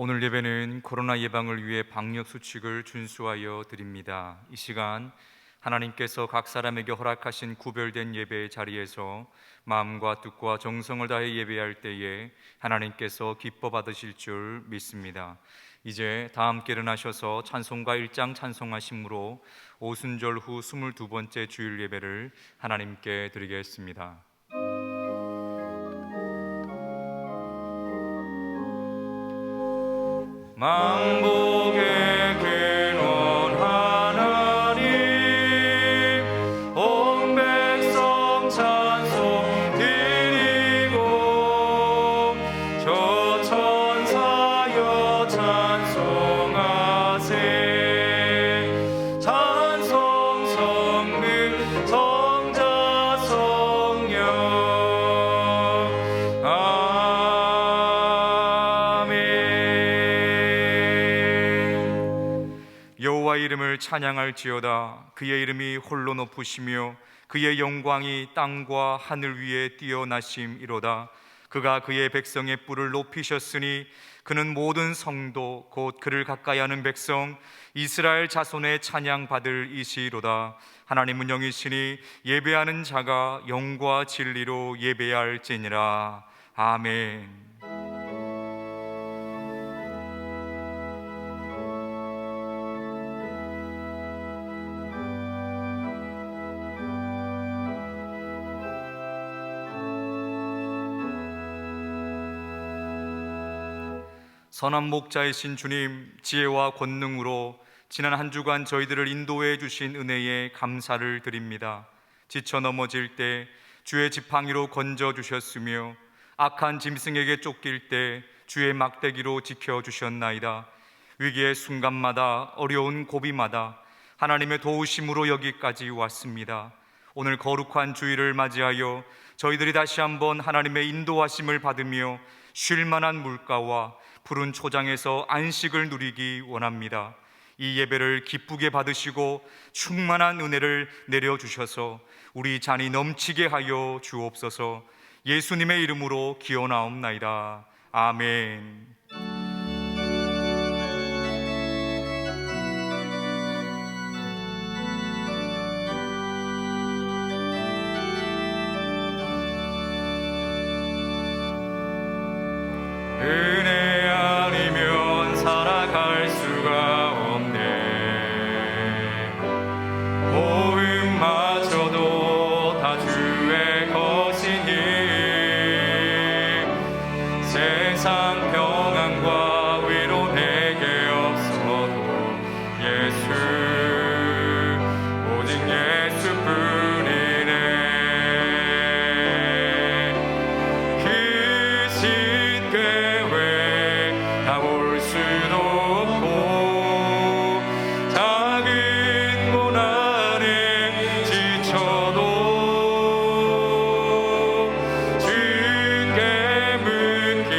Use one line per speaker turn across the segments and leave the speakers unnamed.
오늘 예배는 코로나 예방을 위해 방역 수칙을 준수하여 드립니다. 이 시간 하나님께서 각 사람에게 허락하신 구별된 예배의 자리에서 마음과 뜻과 정성을 다해 예배할 때에 하나님께서 기뻐 받으실 줄 믿습니다. 이제 다 함께 일어나셔서 찬송가 1장 찬송하심으로 오순절 후 22번째 주일 예배를 하나님께 드리겠습니다. 만복의 근원 하나님, 온 백성 찬송 드리고 저 천사여 찬송하세. 찬송 성능 성자 성령 여호와의 이름을 찬양할지어다. 그의 이름이 홀로 높으시며 그의 영광이 땅과 하늘 위에 뛰어나심이로다. 그가 그의 백성의 뿔을 높이셨으니 그는 모든 성도 곧 그를 가까이하는 백성 이스라엘 자손의 찬양받을 이시로다. 하나님은 영이시니 예배하는 자가 영과 진리로 예배할지니라. 아멘. 선한 목자이신 주님, 지혜와 권능으로 지난 한 주간 저희들을 인도해 주신 은혜에 감사를 드립니다. 지쳐 넘어질 때 주의 지팡이로 건져 주셨으며 악한 짐승에게 쫓길 때 주의 막대기로 지켜 주셨나이다. 위기의 순간마다 어려운 고비마다 하나님의 도우심으로 여기까지 왔습니다. 오늘 거룩한 주일을 맞이하여 저희들이 다시 한번 하나님의 인도하심을 받으며 쉴 만한 물가와 푸른 초장에서 안식을 누리기 원합니다. 이 예배를 기쁘게 받으시고 충만한 은혜를 내려주셔서 우리 잔이 넘치게 하여 주옵소서. 예수님의 이름으로 기원하옵나이다. 아멘. 은혜 아니면 살아갈 수가 없네. 모음마저도 다 주의 것이니 세상 평안과 위로 내게 없어도 예수 오직 예수뿐이네. 그 신 계획 다 볼 수도 없고 작은 고난에 지쳐도 주께 묶인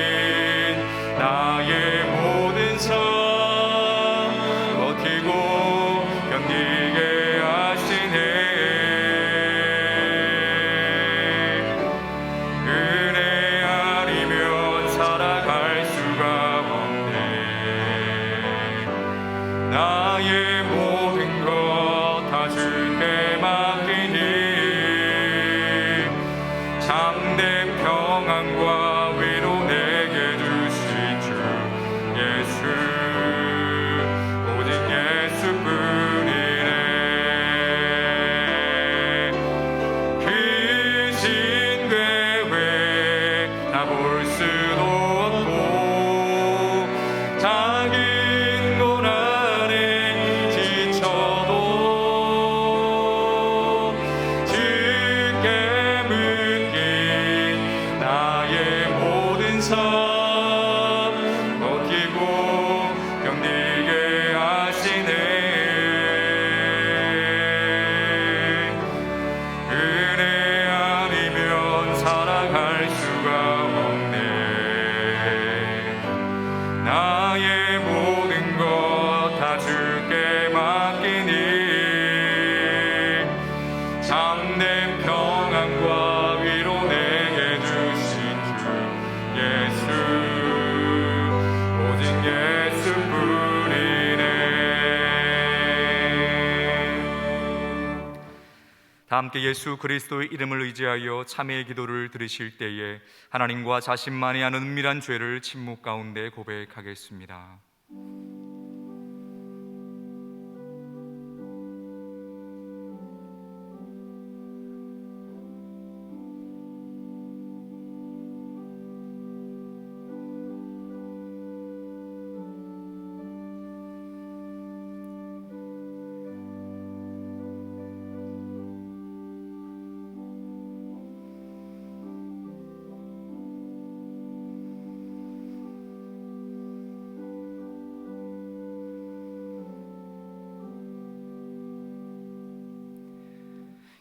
함께 예수 그리스도의 이름을 의지하여 참회의 기도를 드리실 때에 하나님과 자신만이 아는 은밀한 죄를 침묵 가운데 고백하겠습니다.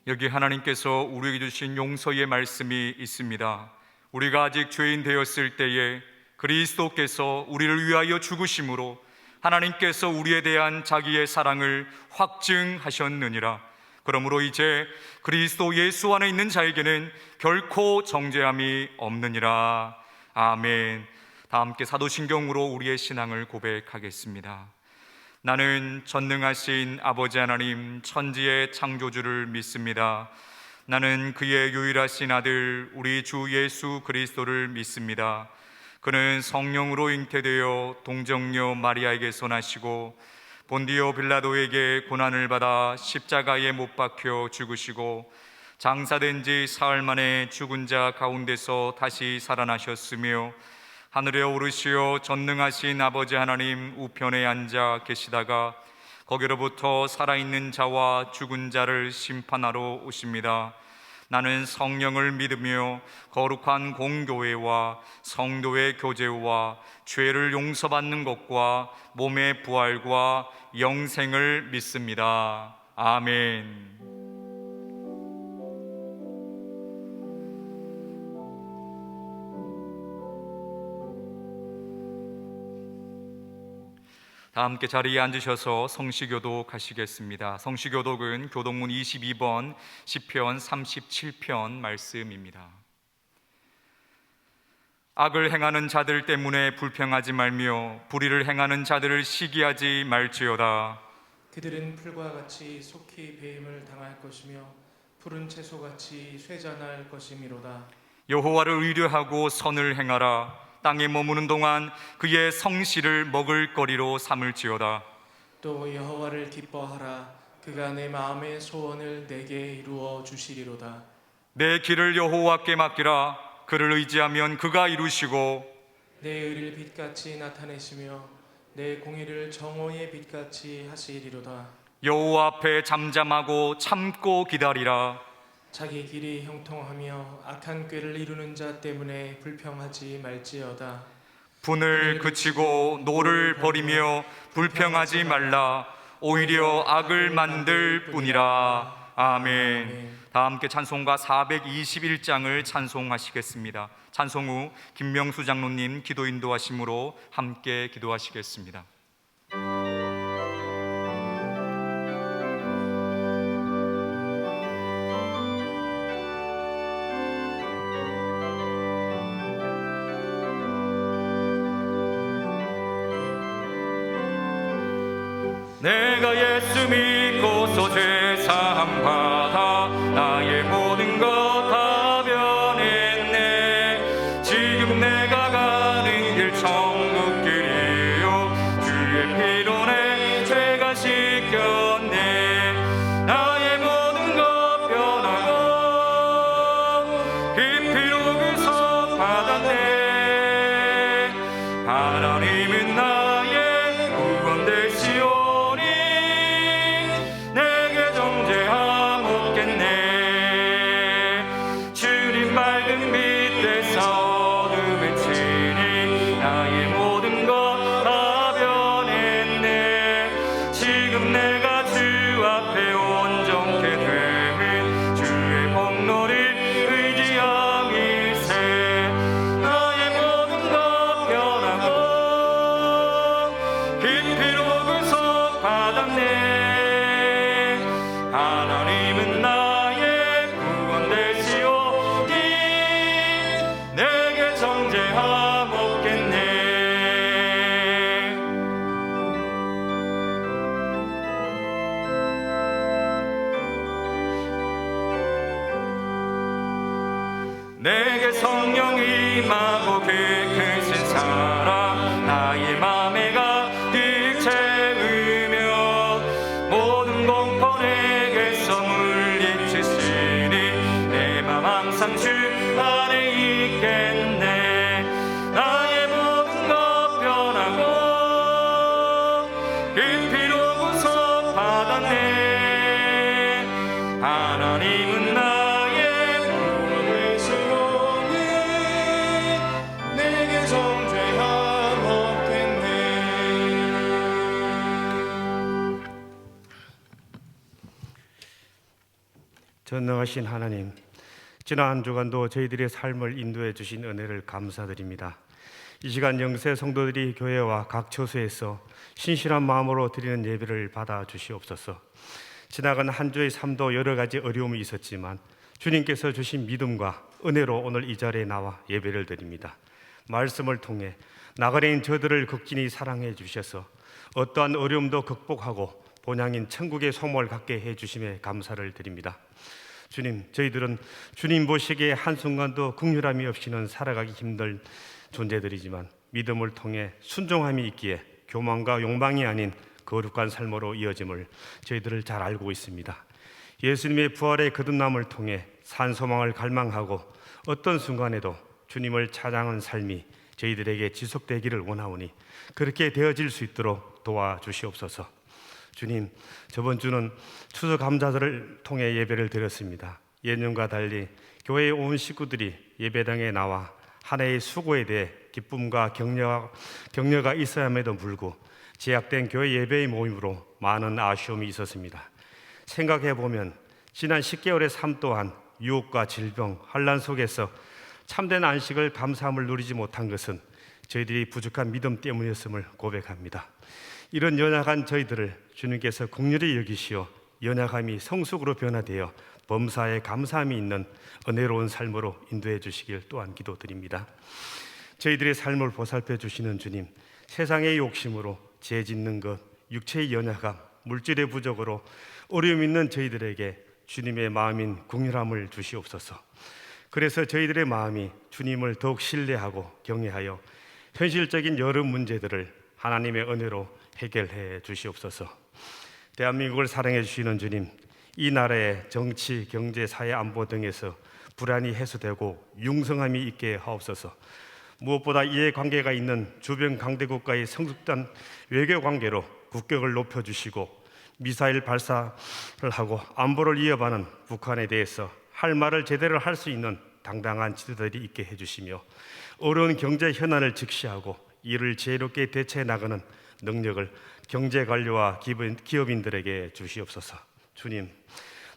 여기 하나님께서 우리에게 주신 용서의 말씀이 있습니다. 우리가 아직 죄인 되었을 때에 그리스도께서 우리를 위하여 죽으심으로 하나님께서 우리에 대한 자기의 사랑을 확증하셨느니라. 그러므로 이제 그리스도 예수 안에 있는 자에게는 결코 정죄함이 없느니라. 아멘. 다 함께 사도신경으로 우리의 신앙을 고백하겠습니다. 나는 전능하신 아버지 하나님 천지의 창조주를 믿습니다. 나는 그의 유일하신 아들 우리 주 예수 그리스도를 믿습니다. 그는 성령으로 잉태되어 동정녀 마리아에게서 나시고 본디오 빌라도에게 고난을 받아 십자가에 못 박혀 죽으시고 장사된 지 사흘 만에 죽은 자 가운데서 다시 살아나셨으며 하늘에 오르시어 전능하신 아버지 하나님 우편에 앉아 계시다가 거기로부터 살아있는 자와 죽은 자를 심판하러 오십니다. 나는 성령을 믿으며 거룩한 공교회와 성도의 교제와 죄를 용서받는 것과 몸의 부활과 영생을 믿습니다. 아멘. 다 함께 자리에 앉으셔서 성시교독 하시겠습니다. 성시교독은 교독문 22번 시편 37편 말씀입니다. 악을 행하는 자들 때문에 불평하지 말며 불의를 행하는 자들을 시기하지 말지어다.
그들은 풀과 같이 속히 배임을 당할 것이며 푸른 채소같이 쇠잔할 것이미로다.
여호와를 의뢰하고 선을 행하라. 땅에 머무는 동안 그의 성실을 먹을 거리로 삼을지어다.
또 여호와를 기뻐하라. 그가 내 마음의 소원을 내게 이루어 주시리로다.
내 길을 여호와께 맡기라. 그를 의지하면 그가 이루시고
내 의를 빛같이 나타내시며 내 공의를 정오의 빛같이 하시리로다.
여호와 앞에 잠잠하고 참고 기다리라.
자기 길이 형통하며 악한 꾀를 이루는 자 때문에 불평하지 말지어다.
분을 그치고 노를 버리며 불평하지 말라. 오히려 악을 만들 뿐이라. 아멘. 다 함께 찬송가 421장을 찬송하시겠습니다. 찬송 후 김명수 장로님 기도 인도하심으로 함께 기도하시겠습니다. 내가 예수 믿고서 죄사함 받아 나의 모든 것 다 변했네. 지금 내가 가는 길 천국 길이요 주의 피로 내 죄가 씻겼네. 나의 모든 것 변하고 그 피로 그 속 받았네. 하나님은 나의 구원 되시오. 하나님은 나의 구원 되시오니 내게 정죄함 없겠네. 주의 성령 임하고 계신 사랑 나의 맘에 가득 채우며 모든 공포 내게서 물리치시니 내 맘 항상 주 안에 있겠네. 나의 모든 것 변하고 그 피로 구속 받았네. 하나님은 나의 모든 수고니 내게 정죄함 없겠네.
전능하신 하나님, 지난 한 주간도 저희들의 삶을 인도해 주신 은혜를 감사드립니다. 이 시간 영세 성도들이 교회와 각 처소에서 신실한 마음으로 드리는 예배를 받아 주시옵소서. 지나간 한 주의 삶도 여러 가지 어려움이 있었지만 주님께서 주신 믿음과 은혜로 오늘 이 자리에 나와 예배를 드립니다. 말씀을 통해 나그네인 저들을 극진히 사랑해 주셔서 어떠한 어려움도 극복하고 본향인 천국의 소망을 갖게 해 주심에 감사를 드립니다. 주님, 저희들은 주님 보시기에 한순간도 긍휼함이 없이는 살아가기 힘든 존재들이지만 믿음을 통해 순종함이 있기에 교만과 욕망이 아닌 거룩한 삶으로 이어짐을 저희들을 잘 알고 있습니다. 예수님의 부활의 거듭남을 통해 산소망을 갈망하고 어떤 순간에도 주님을 찬양하는 삶이 저희들에게 지속되기를 원하오니 그렇게 되어질 수 있도록 도와주시옵소서. 주님, 저번 주는 추수감사절을 통해 예배를 드렸습니다. 예년과 달리 교회에 온 식구들이 예배당에 나와 한 해의 수고에 대해 기쁨과 격려가 있어야함에도 불구하고 제약된 교회 예배의 모임으로 많은 아쉬움이 있었습니다. 생각해보면 지난 10개월의 삶 또한 유혹과 질병, 환난 속에서 참된 안식을 감사함을 누리지 못한 것은 저희들이 부족한 믿음 때문이었음을 고백합니다. 이런 연약한 저희들을 주님께서 긍휼히 여기시어 연약함이 성숙으로 변화되어 범사에 감사함이 있는 은혜로운 삶으로 인도해 주시길 또한 기도드립니다. 저희들의 삶을 보살펴 주시는 주님, 세상의 욕심으로 죄 짓는 것, 육체의 연약함, 물질의 부족으로 어려움 있는 저희들에게 주님의 마음인 긍휼함을 주시옵소서. 그래서 저희들의 마음이 주님을 더욱 신뢰하고 경외하여 현실적인 여러 문제들을 하나님의 은혜로 해결해 주시옵소서. 대한민국을 사랑해 주시는 주님, 이 나라의 정치, 경제, 사회, 안보 등에서 불안이 해소되고 융성함이 있게 하옵소서. 무엇보다 이해관계가 있는 주변 강대국과의 성숙한 외교관계로 국격을 높여주시고 미사일 발사를 하고 안보를 위협하는 북한에 대해서 할 말을 제대로 할 수 있는 당당한 지도자들이 있게 해주시며 어려운 경제 현안을 직시하고 이를 지혜롭게 대처해 나가는 능력을 경제관료와 기업인들에게 주시옵소서. 주님,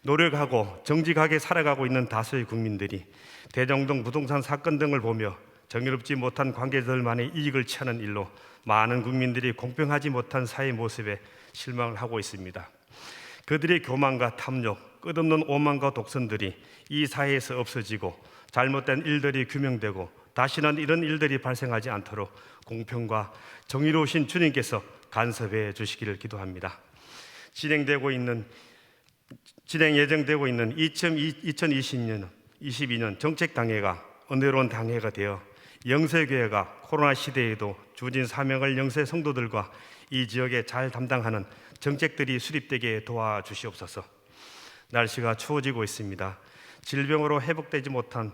노력하고 정직하게 살아가고 있는 다수의 국민들이 대정동 부동산 사건 등을 보며 정의롭지 못한 관계들만의 이익을 취하는 일로 많은 국민들이 공평하지 못한 사회 모습에 실망을 하고 있습니다. 그들의 교만과 탐욕, 끝없는 오만과 독선들이 이 사회에서 없어지고 잘못된 일들이 규명되고 다시는 이런 일들이 발생하지 않도록 공평과 정의로우신 주님께서 간섭해 주시기를 기도합니다. 진행 예정되고 있는 2022년 정책당회가 은혜로운 당회가 되어 영세교회가 코로나 시대에도 주어진 사명을 영세 성도들과 이 지역에 잘 담당하는 정책들이 수립되게 도와주시옵소서. 날씨가 추워지고 있습니다. 질병으로 회복되지 못한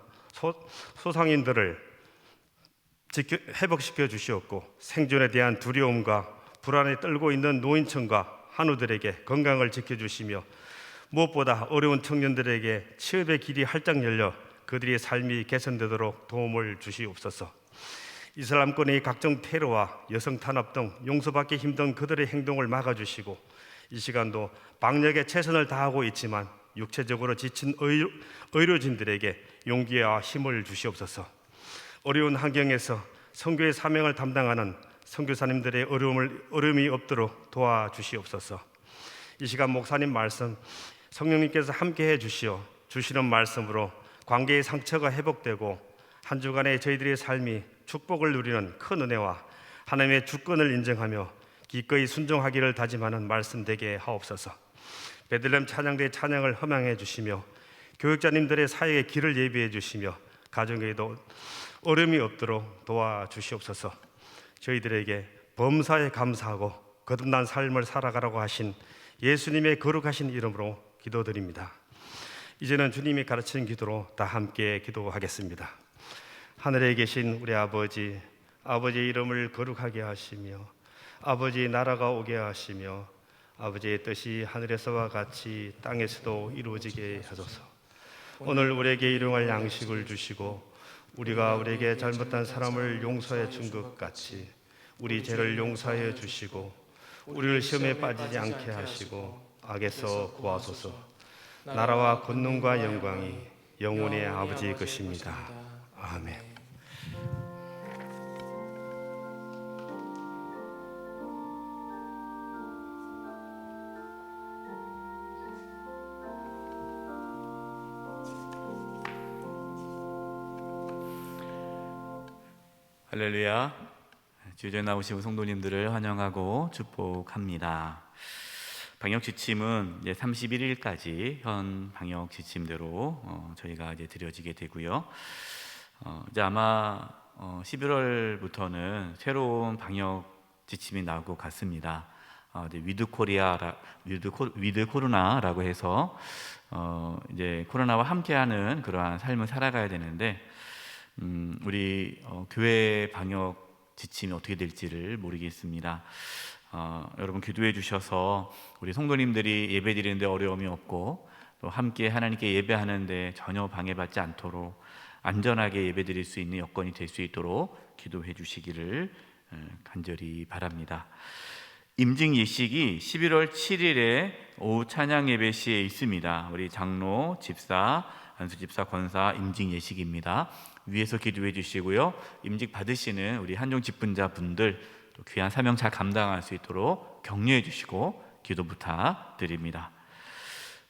소상인들을 회복시켜 주시옵고 생존에 대한 두려움과 불안에 떨고 있는 노인층과 한우들에게 건강을 지켜주시며 무엇보다 어려운 청년들에게 취업의 길이 활짝 열려 그들의 삶이 개선되도록 도움을 주시옵소서. 이슬람권의 각종 테러와 여성 탄압 등 용서받기 힘든 그들의 행동을 막아주시고 이 시간도 방역에 최선을 다하고 있지만 육체적으로 지친 의료진들에게 용기와 힘을 주시옵소서. 어려운 환경에서 선교의 사명을 담당하는 선교사님들의 어려움이 없도록 도와주시옵소서. 이 시간 목사님 말씀 성령님께서 함께해 주시어 주시는 말씀으로 관계의 상처가 회복되고 한 주간의 저희들의 삶이 축복을 누리는 큰 은혜와 하나님의 주권을 인정하며 기꺼이 순종하기를 다짐하는 말씀 되게 하옵소서. 베들레헴 찬양대의 찬양을 허망해 주시며 교육자님들의 사역의 길을 예비해 주시며 가정에도 어려움이 없도록 도와주시옵소서. 저희들에게 범사에 감사하고 거듭난 삶을 살아가라고 하신 예수님의 거룩하신 이름으로 기도드립니다. 이제는 주님이 가르치는 기도로 다 함께 기도하겠습니다. 하늘에 계신 우리 아버지, 아버지의 이름을 거룩하게 하시며 아버지의 나라가 오게 하시며 아버지의 뜻이 하늘에서와 같이 땅에서도 이루어지게 하소서. 오늘 우리에게 일용할 양식을 주시고 우리가 우리에게 잘못한 사람을 용서해 준 것 같이 우리 죄를 용서해 주시고 우리를 시험에 빠지지 않게 하시고 악에서 구하소서. 나라와 권능과 영광이 영원히 아버지의 것입니다. 아멘.
할렐루야. 주전에 나오시고 성도님들을 환영하고 축복합니다. 방역 지침은 이제 31일까지 현 방역 지침대로 저희가 이제 드려지게 되고요. 이제 아마 11월부터는 새로운 방역 지침이 나올 것 같습니다. 이제 위드 코로나라고 해서 이제 코로나와 함께하는 그러한 삶을 살아가야 되는데 우리 교회 방역 지침이 어떻게 될지를 모르겠습니다. 여러분 기도해 주셔서 우리 성도님들이 예배 드리는데 어려움이 없고 또 함께 하나님께 예배하는데 전혀 방해받지 않도록 안전하게 예배 드릴 수 있는 여건이 될 수 있도록 기도해 주시기를 간절히 바랍니다. 임직 예식이 11월 7일에 오후 찬양 예배 시에 있습니다. 우리 장로, 집사, 안수집사, 권사 임직 예식입니다. 위에서 기도해 주시고요. 임직 받으시는 우리 한종 직분자 분들 또 귀한 사명 잘 감당할 수 있도록 격려해 주시고 기도 부탁드립니다.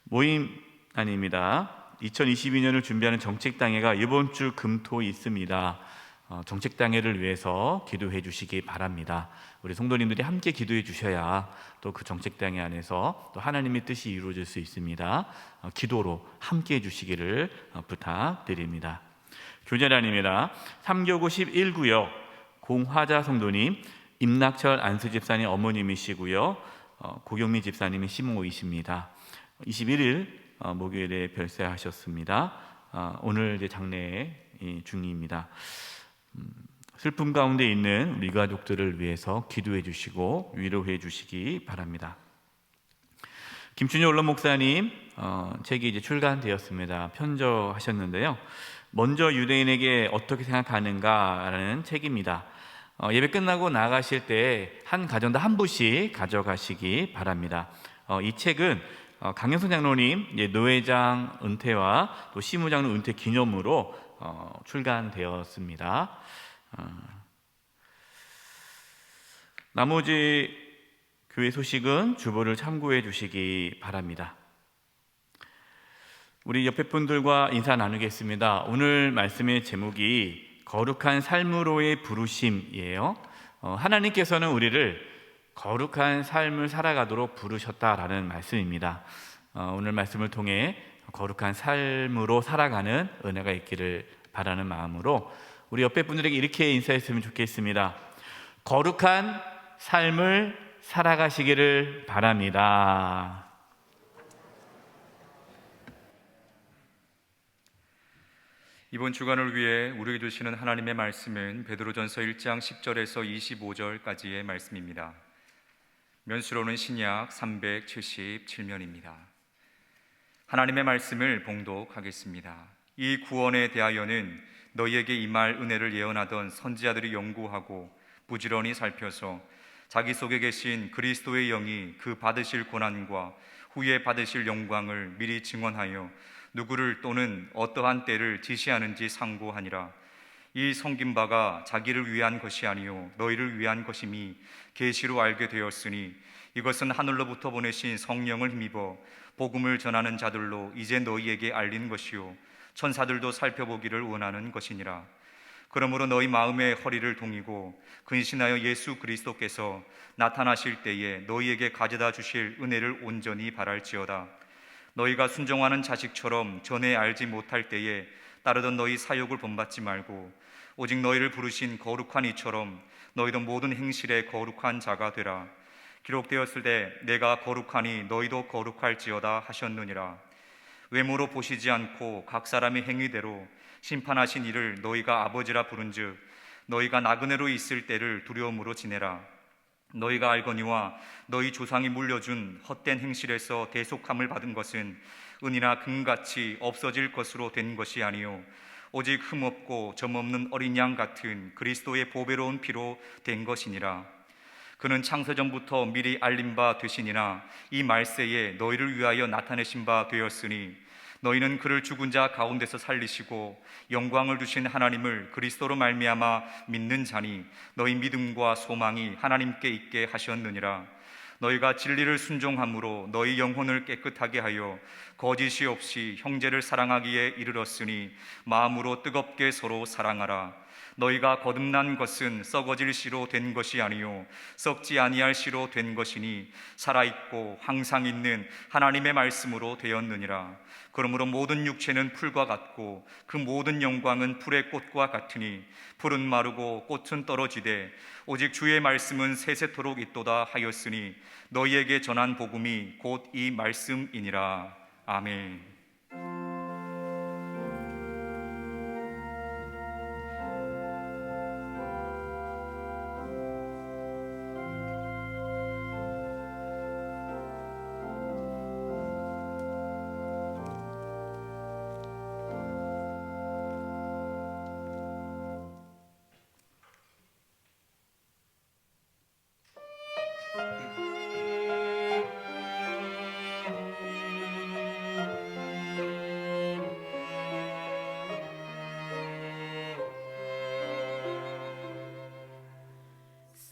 모임 아닙니다. 2022년을 준비하는 정책당회가 이번 주 금토 있습니다. 정책당회를 위해서 기도해 주시기 바랍니다. 우리 성도님들이 함께 기도해 주셔야 또 그 정책당회 안에서 또 하나님의 뜻이 이루어질 수 있습니다. 기도로 함께 해 주시기를 부탁드립니다. 교제란입니다. 3교구 11구역 공화자 성도님, 임낙철 안수집사님 어머님이시고요. 고경미 집사님이 시모이십니다. 21일 목요일에 별세하셨습니다. 오늘 이제 장례 중입니다. 슬픔 가운데 있는 우리 가족들을 위해서 기도해 주시고 위로해 주시기 바랍니다. 김춘희 언론 목사님 책이 이제 출간되었습니다. 편저하셨는데요. 먼저 유대인에게 어떻게 생각하는가라는 책입니다. 예배 끝나고 나가실 때 한 가정당 한 부씩 가져가시기 바랍니다. 이 책은 강영선 장로님 노회장 은퇴와 또 시무장로 은퇴 기념으로 출간되었습니다. 나머지 교회 소식은 주보를 참고해 주시기 바랍니다. 우리 옆에 분들과 인사 나누겠습니다. 오늘 말씀의 제목이 거룩한 삶으로의 부르심이에요. 하나님께서는 우리를 거룩한 삶을 살아가도록 부르셨다라는 말씀입니다. 오늘 말씀을 통해 거룩한 삶으로 살아가는 은혜가 있기를 바라는 마음으로 우리 옆에 분들에게 이렇게 인사했으면 좋겠습니다. 거룩한 삶을 살아가시기를 바랍니다.
이번 주간을 위해 우리에게 주시는 하나님의 말씀은 베드로전서 1장 10절에서 25절까지의 말씀입니다. 면수로는 신약 377면입니다. 하나님의 말씀을 봉독하겠습니다. 이 구원에 대하여는 너희에게 임할 은혜를 예언하던 선지자들이 연구하고 부지런히 살펴서 자기 속에 계신 그리스도의 영이 그 받으실 고난과 후에 받으실 영광을 미리 증언하여 누구를 또는 어떠한 때를 지시하는지 상고하니라. 이 섬긴 바가 자기를 위한 것이 아니요 너희를 위한 것임이 계시로 알게 되었으니 이것은 하늘로부터 보내신 성령을 힘입어 복음을 전하는 자들로 이제 너희에게 알린 것이요 천사들도 살펴보기를 원하는 것이니라. 그러므로 너희 마음의 허리를 동이고 근신하여 예수 그리스도께서 나타나실 때에 너희에게 가져다 주실 은혜를 온전히 바랄지어다. 너희가 순종하는 자식처럼 전에 알지 못할 때에 따르던 너희 사욕을 본받지 말고 오직 너희를 부르신 거룩한 이처럼 너희도 모든 행실에 거룩한 자가 되라. 기록되었을 때 내가 거룩하니 너희도 거룩할지어다 하셨느니라. 외모로 보시지 않고 각 사람의 행위대로 심판하신 이를 너희가 아버지라 부른즉 너희가 나그네로 있을 때를 두려움으로 지내라. 너희가 알거니와 너희 조상이 물려준 헛된 행실에서 대속함을 받은 것은 은이나 금같이 없어질 것으로 된 것이 아니요 오직 흠없고 점없는 어린 양 같은 그리스도의 보배로운 피로 된 것이니라. 그는 창세전부터 미리 알린 바 되시니나 이 말세에 너희를 위하여 나타내신 바 되었으니 너희는 그를 죽은 자 가운데서 살리시고 영광을 주신 하나님을 그리스도로 말미암아 믿는 자니 너희 믿음과 소망이 하나님께 있게 하셨느니라. 너희가 진리를 순종함으로 너희 영혼을 깨끗하게 하여 거짓이 없이 형제를 사랑하기에 이르렀으니 마음으로 뜨겁게 서로 사랑하라. 너희가 거듭난 것은 썩어질 씨로 된 것이 아니요 썩지 아니할 씨로 된 것이니 살아있고 항상 있는 하나님의 말씀으로 되었느니라. 그러므로 모든 육체는 풀과 같고 그 모든 영광은 풀의 꽃과 같으니 풀은 마르고 꽃은 떨어지되 오직 주의 말씀은 세세토록 있도다 하였으니 너희에게 전한 복음이 곧 이 말씀이니라. 아멘.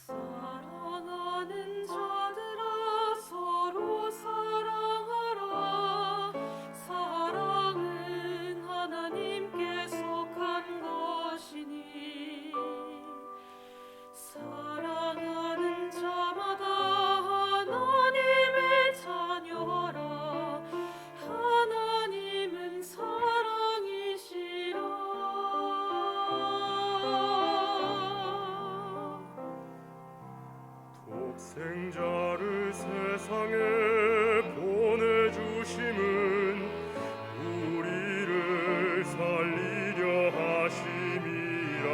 사랑하는 자들아 서로 사랑하라. 사랑은 하나님께 속한 것이니 사랑하는 자마다 하나님의 자녀라. 하나님은 사랑이시라.
독생자를 세상에 보내주심은 우리를 살리려 하심이라.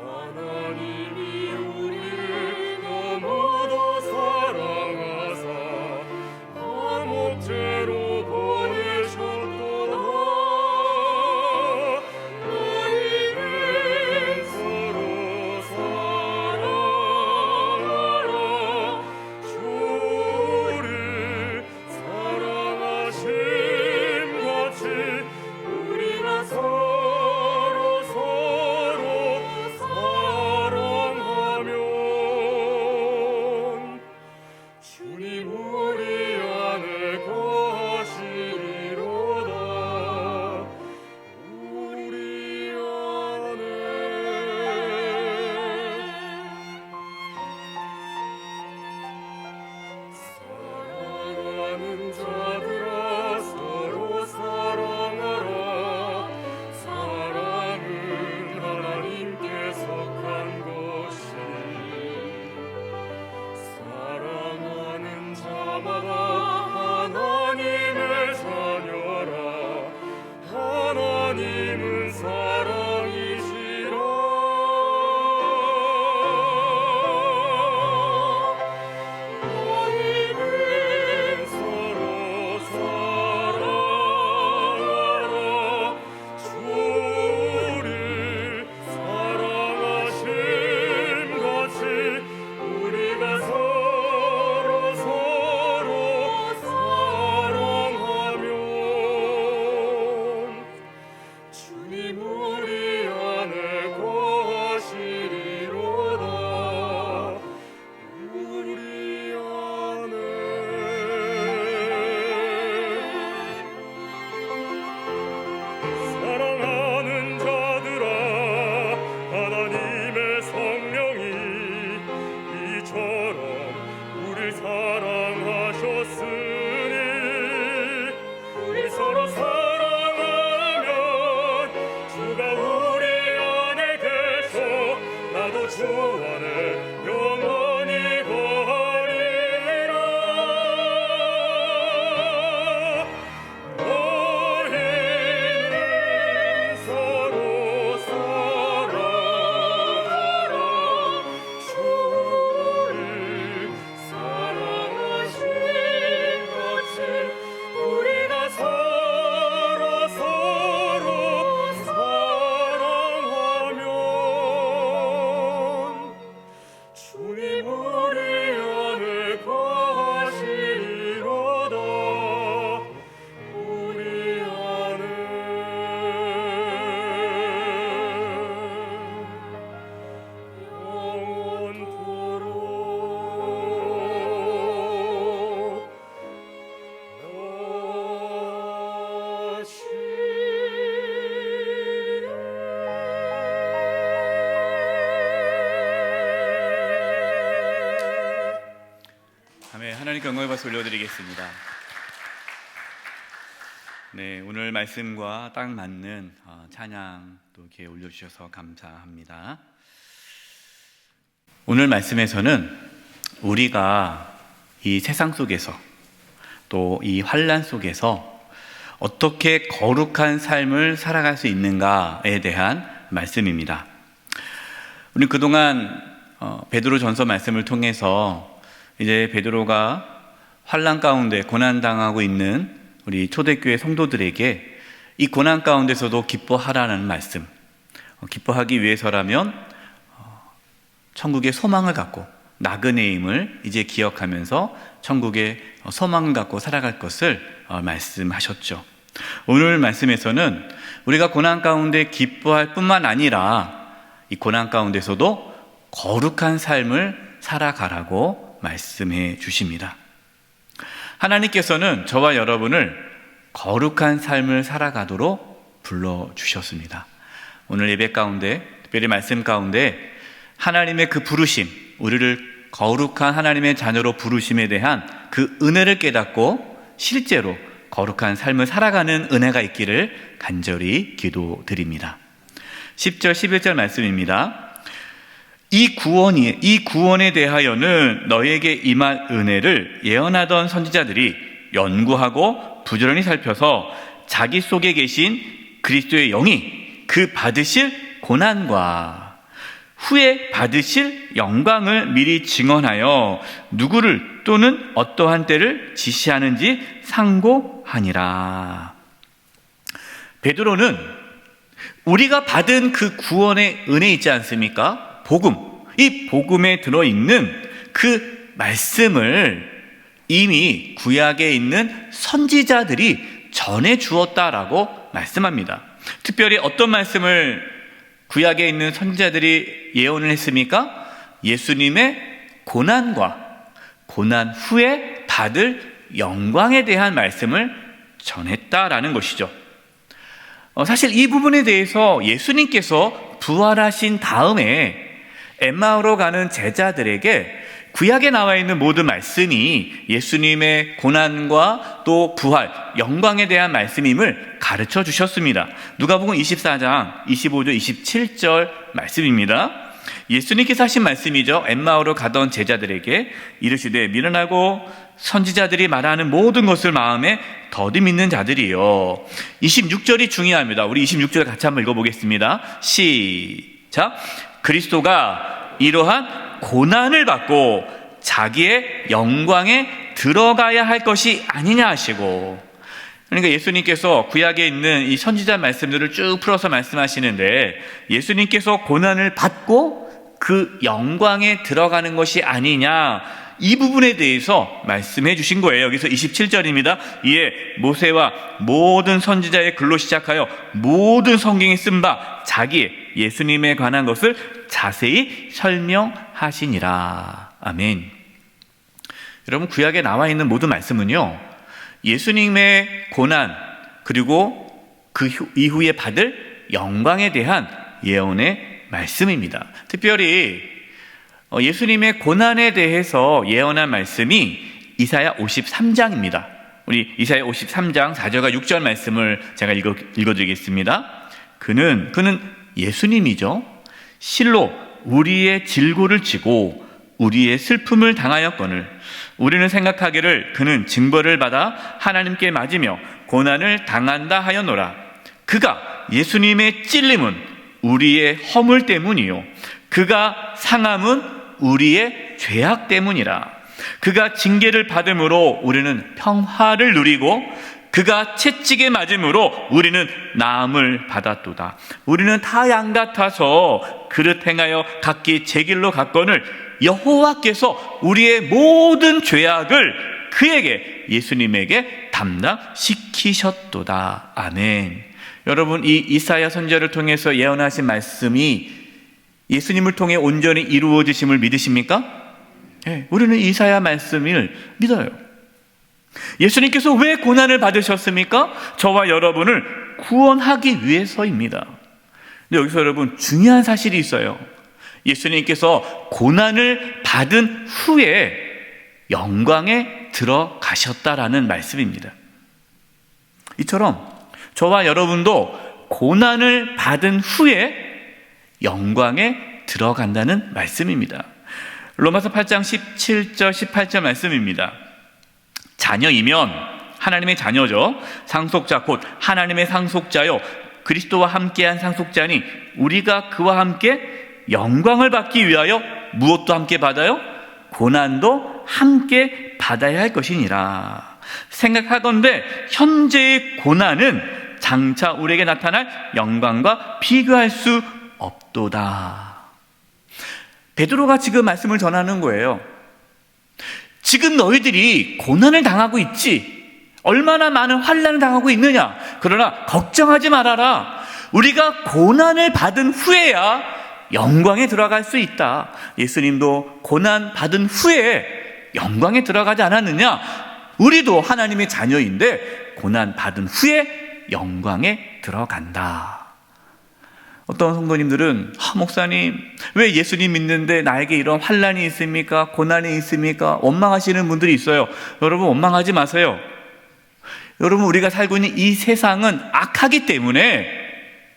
하나님이 우리를 너무도 사랑하사 한 목재로 보내셨도다. 너희는 서로 사랑하라. 주를 사랑하심 같이 우리가 서로 사랑하면 주님 우리 안에 거하시리로다. 우리 안에 사랑하는 자들아 서로 사랑하라. 사랑은 하나님께 속한 것이니 사랑하는 자마다 하나님의 자녀라. 하나님은 사랑이시라. 너희는 서로 사랑하라. 주를 사랑하심 같이 우리가 서로 사랑하면 주님 우리 안에 거하시리로다. 우리 안에 사랑하는 자들아 하나님의 성령이 이처럼 우릴 사랑하셨으니 우리 서로 사랑하라.
하나님께 영광의 박수 올려드리겠습니다. 네, 오늘 말씀과 딱 맞는 찬양 또 이렇게 올려주셔서 감사합니다. 오늘 말씀에서는 우리가 이 세상 속에서 또 이 환난 속에서 어떻게 거룩한 삶을 살아갈 수 있는가에 대한 말씀입니다. 우리 그동안 베드로 전서 말씀을 통해서 이제 베드로가 환난 가운데 고난당하고 있는 우리 초대교회 성도들에게 이 고난 가운데서도 기뻐하라는 말씀, 기뻐하기 위해서라면 천국의 소망을 갖고 나그네임을 이제 기억하면서 천국의 소망을 갖고 살아갈 것을 말씀하셨죠. 오늘 말씀에서는 우리가 고난 가운데 기뻐할 뿐만 아니라 이 고난 가운데서도 거룩한 삶을 살아가라고 말씀해 주십니다. 하나님께서는 저와 여러분을 거룩한 삶을 살아가도록 불러주셨습니다. 오늘 예배 가운데, 특별히 말씀 가운데 하나님의 그 부르심, 우리를 거룩한 하나님의 자녀로 부르심에 대한 그 은혜를 깨닫고 실제로 거룩한 삶을 살아가는 은혜가 있기를 간절히 기도드립니다. 10절, 11절 말씀입니다. 이 구원에 대하여는 너에게 임할 은혜를 예언하던 선지자들이 연구하고 부지런히 살펴서 자기 속에 계신 그리스도의 영이 그 받으실 고난과 후에 받으실 영광을 미리 증언하여 누구를 또는 어떠한 때를 지시하는지 상고하니라. 베드로는 우리가 받은 그 구원의 은혜 있지 않습니까? 복음, 이 복음에 들어있는 그 말씀을 이미 구약에 있는 선지자들이 전해 주었다라고 말씀합니다. 특별히 어떤 말씀을 구약에 있는 선지자들이 예언을 했습니까? 예수님의 고난과 고난 후에 받을 영광에 대한 말씀을 전했다라는 것이죠. 사실 이 부분에 대해서 예수님께서 부활하신 다음에 엠마오로 가는 제자들에게 구약에 나와 있는 모든 말씀이 예수님의 고난과 또 부활, 영광에 대한 말씀임을 가르쳐 주셨습니다. 누가복음 24장 25절 27절 말씀입니다. 예수님께서 하신 말씀이죠. 엠마오로 가던 제자들에게 이르시되 미련하고 선지자들이 말하는 모든 것을 마음에 더디 믿는 자들이요. 26절이 중요합니다. 우리 26절 같이 한번 읽어보겠습니다. 시작. 그리스도가 이러한 고난을 받고 자기의 영광에 들어가야 할 것이 아니냐 하시고, 그러니까 예수님께서 구약에 있는 이 선지자 말씀들을 쭉 풀어서 말씀하시는데 예수님께서 고난을 받고 그 영광에 들어가는 것이 아니냐, 이 부분에 대해서 말씀해 주신 거예요. 여기서 27절입니다. 이에 모세와 모든 선지자의 글로 시작하여 모든 성경에 쓴 바 자기의 예수님에 관한 것을 자세히 설명하시니라. 아멘. 여러분, 구약에 나와 있는 모든 말씀은요, 예수님의 고난 그리고 그 이후에 받을 영광에 대한 예언의 말씀입니다. 특별히 예수님의 고난에 대해서 예언한 말씀이 이사야 53장입니다. 우리 이사야 53장 4절과 6절 말씀을 제가 읽어드리겠습니다. 그는 예수님이죠. 실로 우리의 질고를 지고 우리의 슬픔을 당하였거늘 우리는 생각하기를 그는 징벌을 받아 하나님께 맞으며 고난을 당한다 하였노라. 그가 예수님의 찔림은 우리의 허물 때문이요 그가 상함은 우리의 죄악 때문이라. 그가 징계를 받음으로 우리는 평화를 누리고 그가 채찍에 맞음으로 우리는 나음을 받았도다. 우리는 다 양 같아서 그릇 행하여 각기 제 길로 갔거늘 여호와께서 우리의 모든 죄악을 그에게 예수님에게 담당시키셨도다. 아멘. 여러분, 이 이사야 선지자를 통해서 예언하신 말씀이 예수님을 통해 온전히 이루어지심을 믿으십니까? 네, 우리는 이사야 말씀을 믿어요. 예수님께서 왜 고난을 받으셨습니까? 저와 여러분을 구원하기 위해서입니다. 근데 여기서 여러분, 중요한 사실이 있어요. 예수님께서 고난을 받은 후에 영광에 들어가셨다라는 말씀입니다. 이처럼 저와 여러분도 고난을 받은 후에 영광에 들어간다는 말씀입니다. 로마서 8장 17절 18절 말씀입니다. 자녀이면, 하나님의 자녀죠, 상속자 곧 하나님의 상속자요 그리스도와 함께한 상속자니 우리가 그와 함께 영광을 받기 위하여 무엇도 함께 받아요? 고난도 함께 받아야 할 것이니라. 생각하건대 현재의 고난은 장차 우리에게 나타날 영광과 비교할 수 없도다. 베드로가 지금 말씀을 전하는 거예요. 지금 너희들이 고난을 당하고 있지, 얼마나 많은 환난을 당하고 있느냐. 그러나 걱정하지 말아라. 우리가 고난을 받은 후에야 영광에 들어갈 수 있다. 예수님도 고난 받은 후에 영광에 들어가지 않았느냐? 우리도 하나님의 자녀인데 고난 받은 후에 영광에 들어간다. 어떤 성도님들은 목사님, 왜 예수님 믿는데 나에게 이런 환난이 있습니까? 고난이 있습니까? 원망하시는 분들이 있어요. 여러분, 원망하지 마세요. 여러분, 우리가 살고 있는 이 세상은 악하기 때문에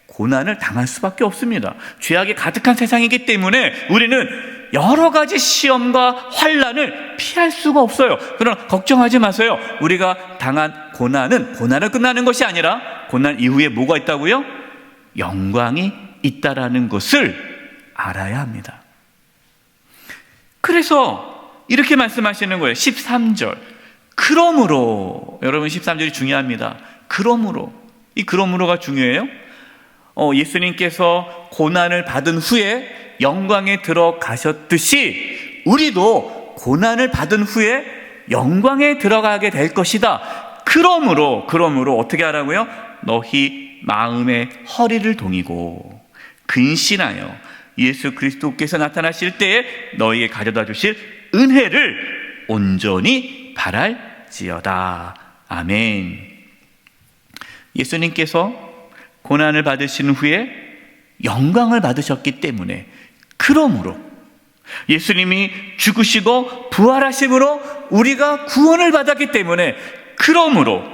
고난을 당할 수밖에 없습니다. 죄악이 가득한 세상이기 때문에 우리는 여러 가지 시험과 환난을 피할 수가 없어요. 그러나 걱정하지 마세요. 우리가 당한 고난은 고난을 끝나는 것이 아니라 고난 이후에 뭐가 있다고요? 영광이 있다라는 것을 알아야 합니다. 그래서 이렇게 말씀하시는 거예요. 13절. 그러므로, 여러분 13절이 중요합니다. 그러므로, 이 그러므로가 중요해요. 예수님께서 고난을 받은 후에 영광에 들어가셨듯이 우리도 고난을 받은 후에 영광에 들어가게 될 것이다. 그러므로 어떻게 하라고요? 너희 마음의 허리를 동이고 근신하여 예수 그리스도께서 나타나실 때에 너희에게 가져다 주실 은혜를 온전히 바랄지어다. 아멘. 예수님께서 고난을 받으신 후에 영광을 받으셨기 때문에, 그러므로 예수님이 죽으시고 부활하심으로 우리가 구원을 받았기 때문에, 그러므로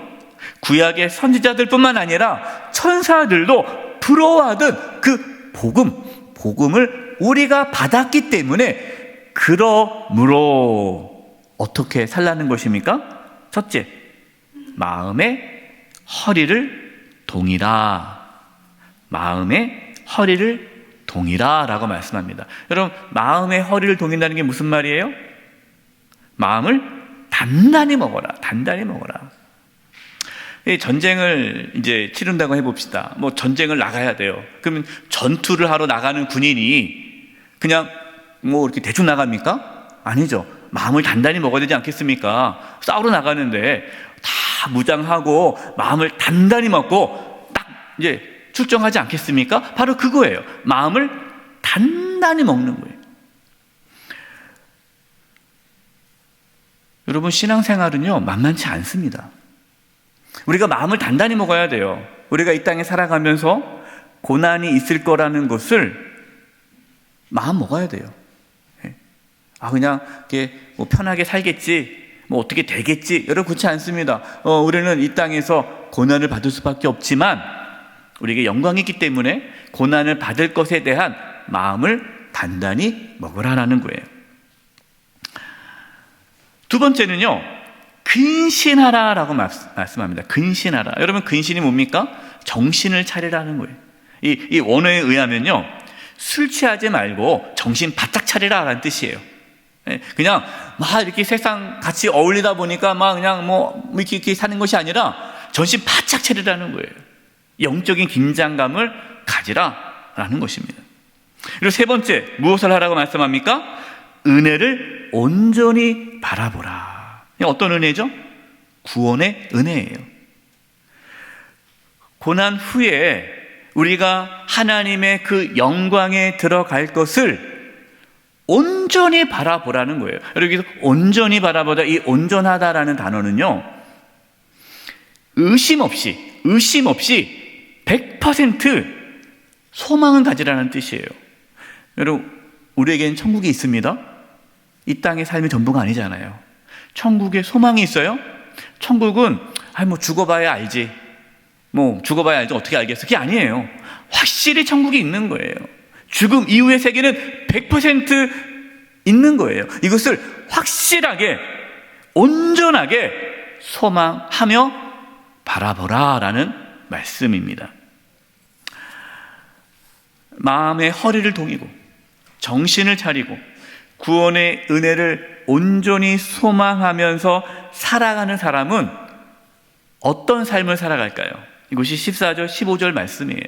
구약의 선지자들뿐만 아니라 천사들도 부러워하던 그 복음을 우리가 받았기 때문에, 그러므로 어떻게 살라는 것입니까? 첫째, 마음의 허리를 동이라. 마음의 허리를 동이라 라고 말씀합니다. 여러분, 마음의 허리를 동인다는 게 무슨 말이에요? 마음을 단단히 먹어라. 단단히 먹어라. 전쟁을 이제 치른다고 해봅시다. 뭐 전쟁을 나가야 돼요. 그러면 전투를 하러 나가는 군인이 그냥 뭐 이렇게 대충 나갑니까? 아니죠. 마음을 단단히 먹어야 되지 않겠습니까? 싸우러 나가는데 다 무장하고 마음을 단단히 먹고 딱 이제 출정하지 않겠습니까? 바로 그거예요. 마음을 단단히 먹는 거예요. 여러분, 신앙생활은요 만만치 않습니다. 우리가 마음을 단단히 먹어야 돼요. 우리가 이 땅에 살아가면서 고난이 있을 거라는 것을 마음 먹어야 돼요. 그냥 이렇게 뭐 편하게 살겠지, 뭐 어떻게 되겠지, 여러분 그렇지 않습니다. 우리는 이 땅에서 고난을 받을 수밖에 없지만 우리에게 영광이 있기 때문에 고난을 받을 것에 대한 마음을 단단히 먹으라는 거예요. 두 번째는요, 근신하라라고 말씀합니다. 근신하라. 여러분, 근신이 뭡니까? 정신을 차리라는 거예요. 이 원어에 의하면요, 술 취하지 말고 정신 바짝 차리라라는 뜻이에요. 그냥 막 이렇게 세상 같이 어울리다 보니까 막 그냥 뭐 이렇게 사는 것이 아니라 정신 바짝 차리라는 거예요. 영적인 긴장감을 가지라라는 것입니다. 그리고 세 번째, 무엇을 하라고 말씀합니까? 은혜를 온전히 바라보라. 어떤 은혜죠? 구원의 은혜예요. 고난 후에 우리가 하나님의 그 영광에 들어갈 것을 온전히 바라보라는 거예요. 여기서 온전히 바라보다, 이 온전하다라는 단어는요, 의심 없이 100% 소망을 가지라는 뜻이에요. 여러분, 우리에게는 천국이 있습니다. 이 땅의 삶이 전부가 아니잖아요. 천국에 소망이 있어요? 천국은 뭐 죽어봐야 알지. 죽어봐야 알지 어떻게 알겠어? 그게 아니에요. 확실히 천국이 있는 거예요. 죽음 이후의 세계는 100% 있는 거예요. 이것을 확실하게 온전하게 소망하며 바라보라라는 말씀입니다. 마음의 허리를 동이고 정신을 차리고 구원의 은혜를 온전히 소망하면서 살아가는 사람은 어떤 삶을 살아갈까요? 이것이 14절, 15절 말씀이에요.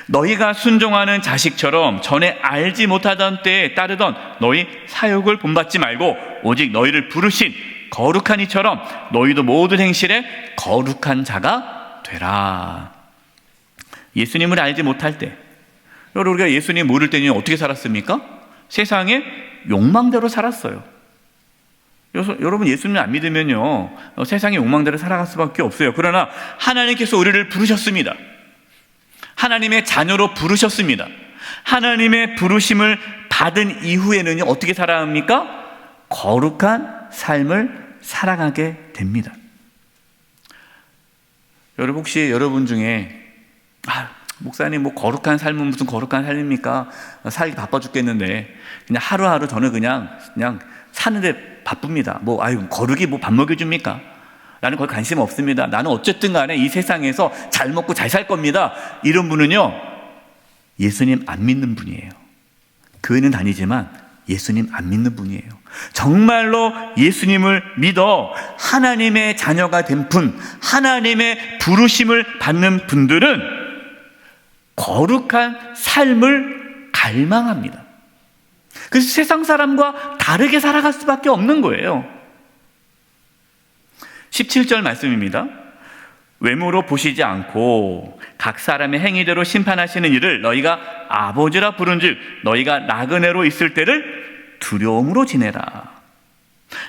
너희가 순종하는 자식처럼 전에 알지 못하던 때에 따르던 너희 사욕을 본받지 말고 오직 너희를 부르신 거룩한 이처럼 너희도 모든 행실에 거룩한 자가 되라. 예수님을 알지 못할 때, 우리가 예수님 모를 때는 어떻게 살았습니까? 세상의 욕망대로 살았어요. 여러분 예수님을 안 믿으면요 세상의 욕망대로 살아갈 수밖에 없어요. 그러나 하나님께서 우리를 부르셨습니다. 하나님의 자녀로 부르셨습니다. 하나님의 부르심을 받은 이후에는 어떻게 살아갑니까? 거룩한 삶을 살아가게 됩니다. 여러분 혹시 여러분 중에 목사님 거룩한 삶은 무슨 거룩한 삶입니까? 살기 바빠 죽겠는데 그냥 하루하루 저는 그냥 사는데 바쁩니다. 거룩이 밥 먹여줍니까? 나는 거기 관심 없습니다. 나는 어쨌든 간에 이 세상에서 잘 먹고 잘 살 겁니다. 이런 분은요 예수님 안 믿는 분이에요. 교회는 다니지만 예수님 안 믿는 분이에요. 정말로 예수님을 믿어 하나님의 자녀가 된 분, 하나님의 부르심을 받는 분들은 거룩한 삶을 갈망합니다. 그래서 세상 사람과 다르게 살아갈 수밖에 없는 거예요. 17절 말씀입니다. 외모로 보시지 않고 각 사람의 행위대로 심판하시는 이를 너희가 아버지라 부른즉 너희가 나그네로 있을 때를 두려움으로 지내라.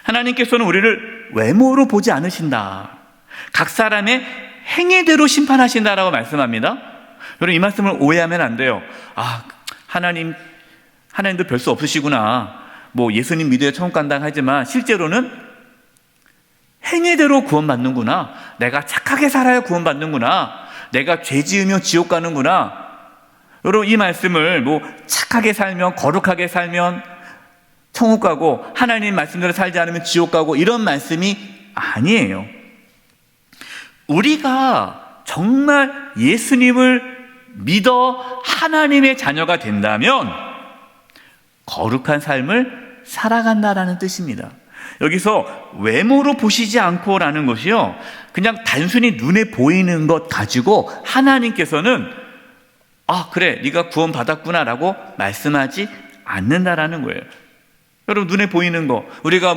하나님께서는 우리를 외모로 보지 않으신다. 각 사람의 행위대로 심판하신다라고 말씀합니다. 여러분 이 말씀을 오해하면 안 돼요. 하나님도 별 수 없으시구나. 예수님 믿어야 천국 간다 하지만 실제로는 행위대로 구원받는구나. 내가 착하게 살아야 구원받는구나. 내가 죄 지으면 지옥 가는구나. 여러분 이 말씀을 착하게 살면 거룩하게 살면 천국 가고 하나님 말씀대로 살지 않으면 지옥 가고 이런 말씀이 아니에요. 우리가 정말 예수님을 믿어 하나님의 자녀가 된다면 거룩한 삶을 살아간다라는 뜻입니다. 여기서 외모로 보시지 않고라는 것이요 그냥 단순히 눈에 보이는 것 가지고 하나님께서는 그래 네가 구원 받았구나라고 말씀하지 않는다라는 거예요. 여러분 눈에 보이는 거 우리가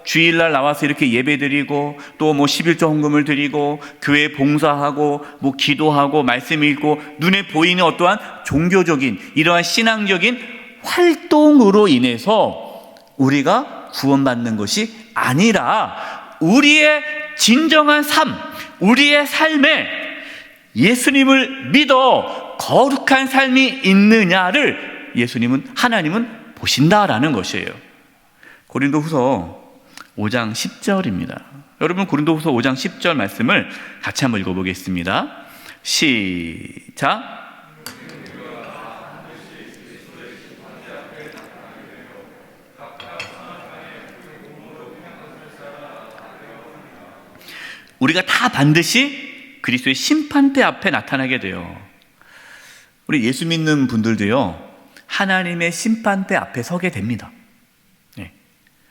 주일날 나와서 이렇게 예배드리고 또 11조 헌금을 드리고 교회 봉사하고 기도하고 말씀 읽고 눈에 보이는 어떠한 종교적인 이러한 신앙적인 활동으로 인해서 우리가 구원받는 것이 아니라 우리의 진정한 삶, 우리의 삶에 예수님을 믿어 거룩한 삶이 있느냐를 하나님은 보신다라는 것이에요. 고린도후서 5장 10절입니다. 여러분 고린도후서 5장 10절 말씀을 같이 한번 읽어보겠습니다. 시작. 우리가 다 반드시 그리스도의 심판대 앞에 나타나게 돼요. 우리 예수 믿는 분들도요 하나님의 심판대 앞에 서게 됩니다.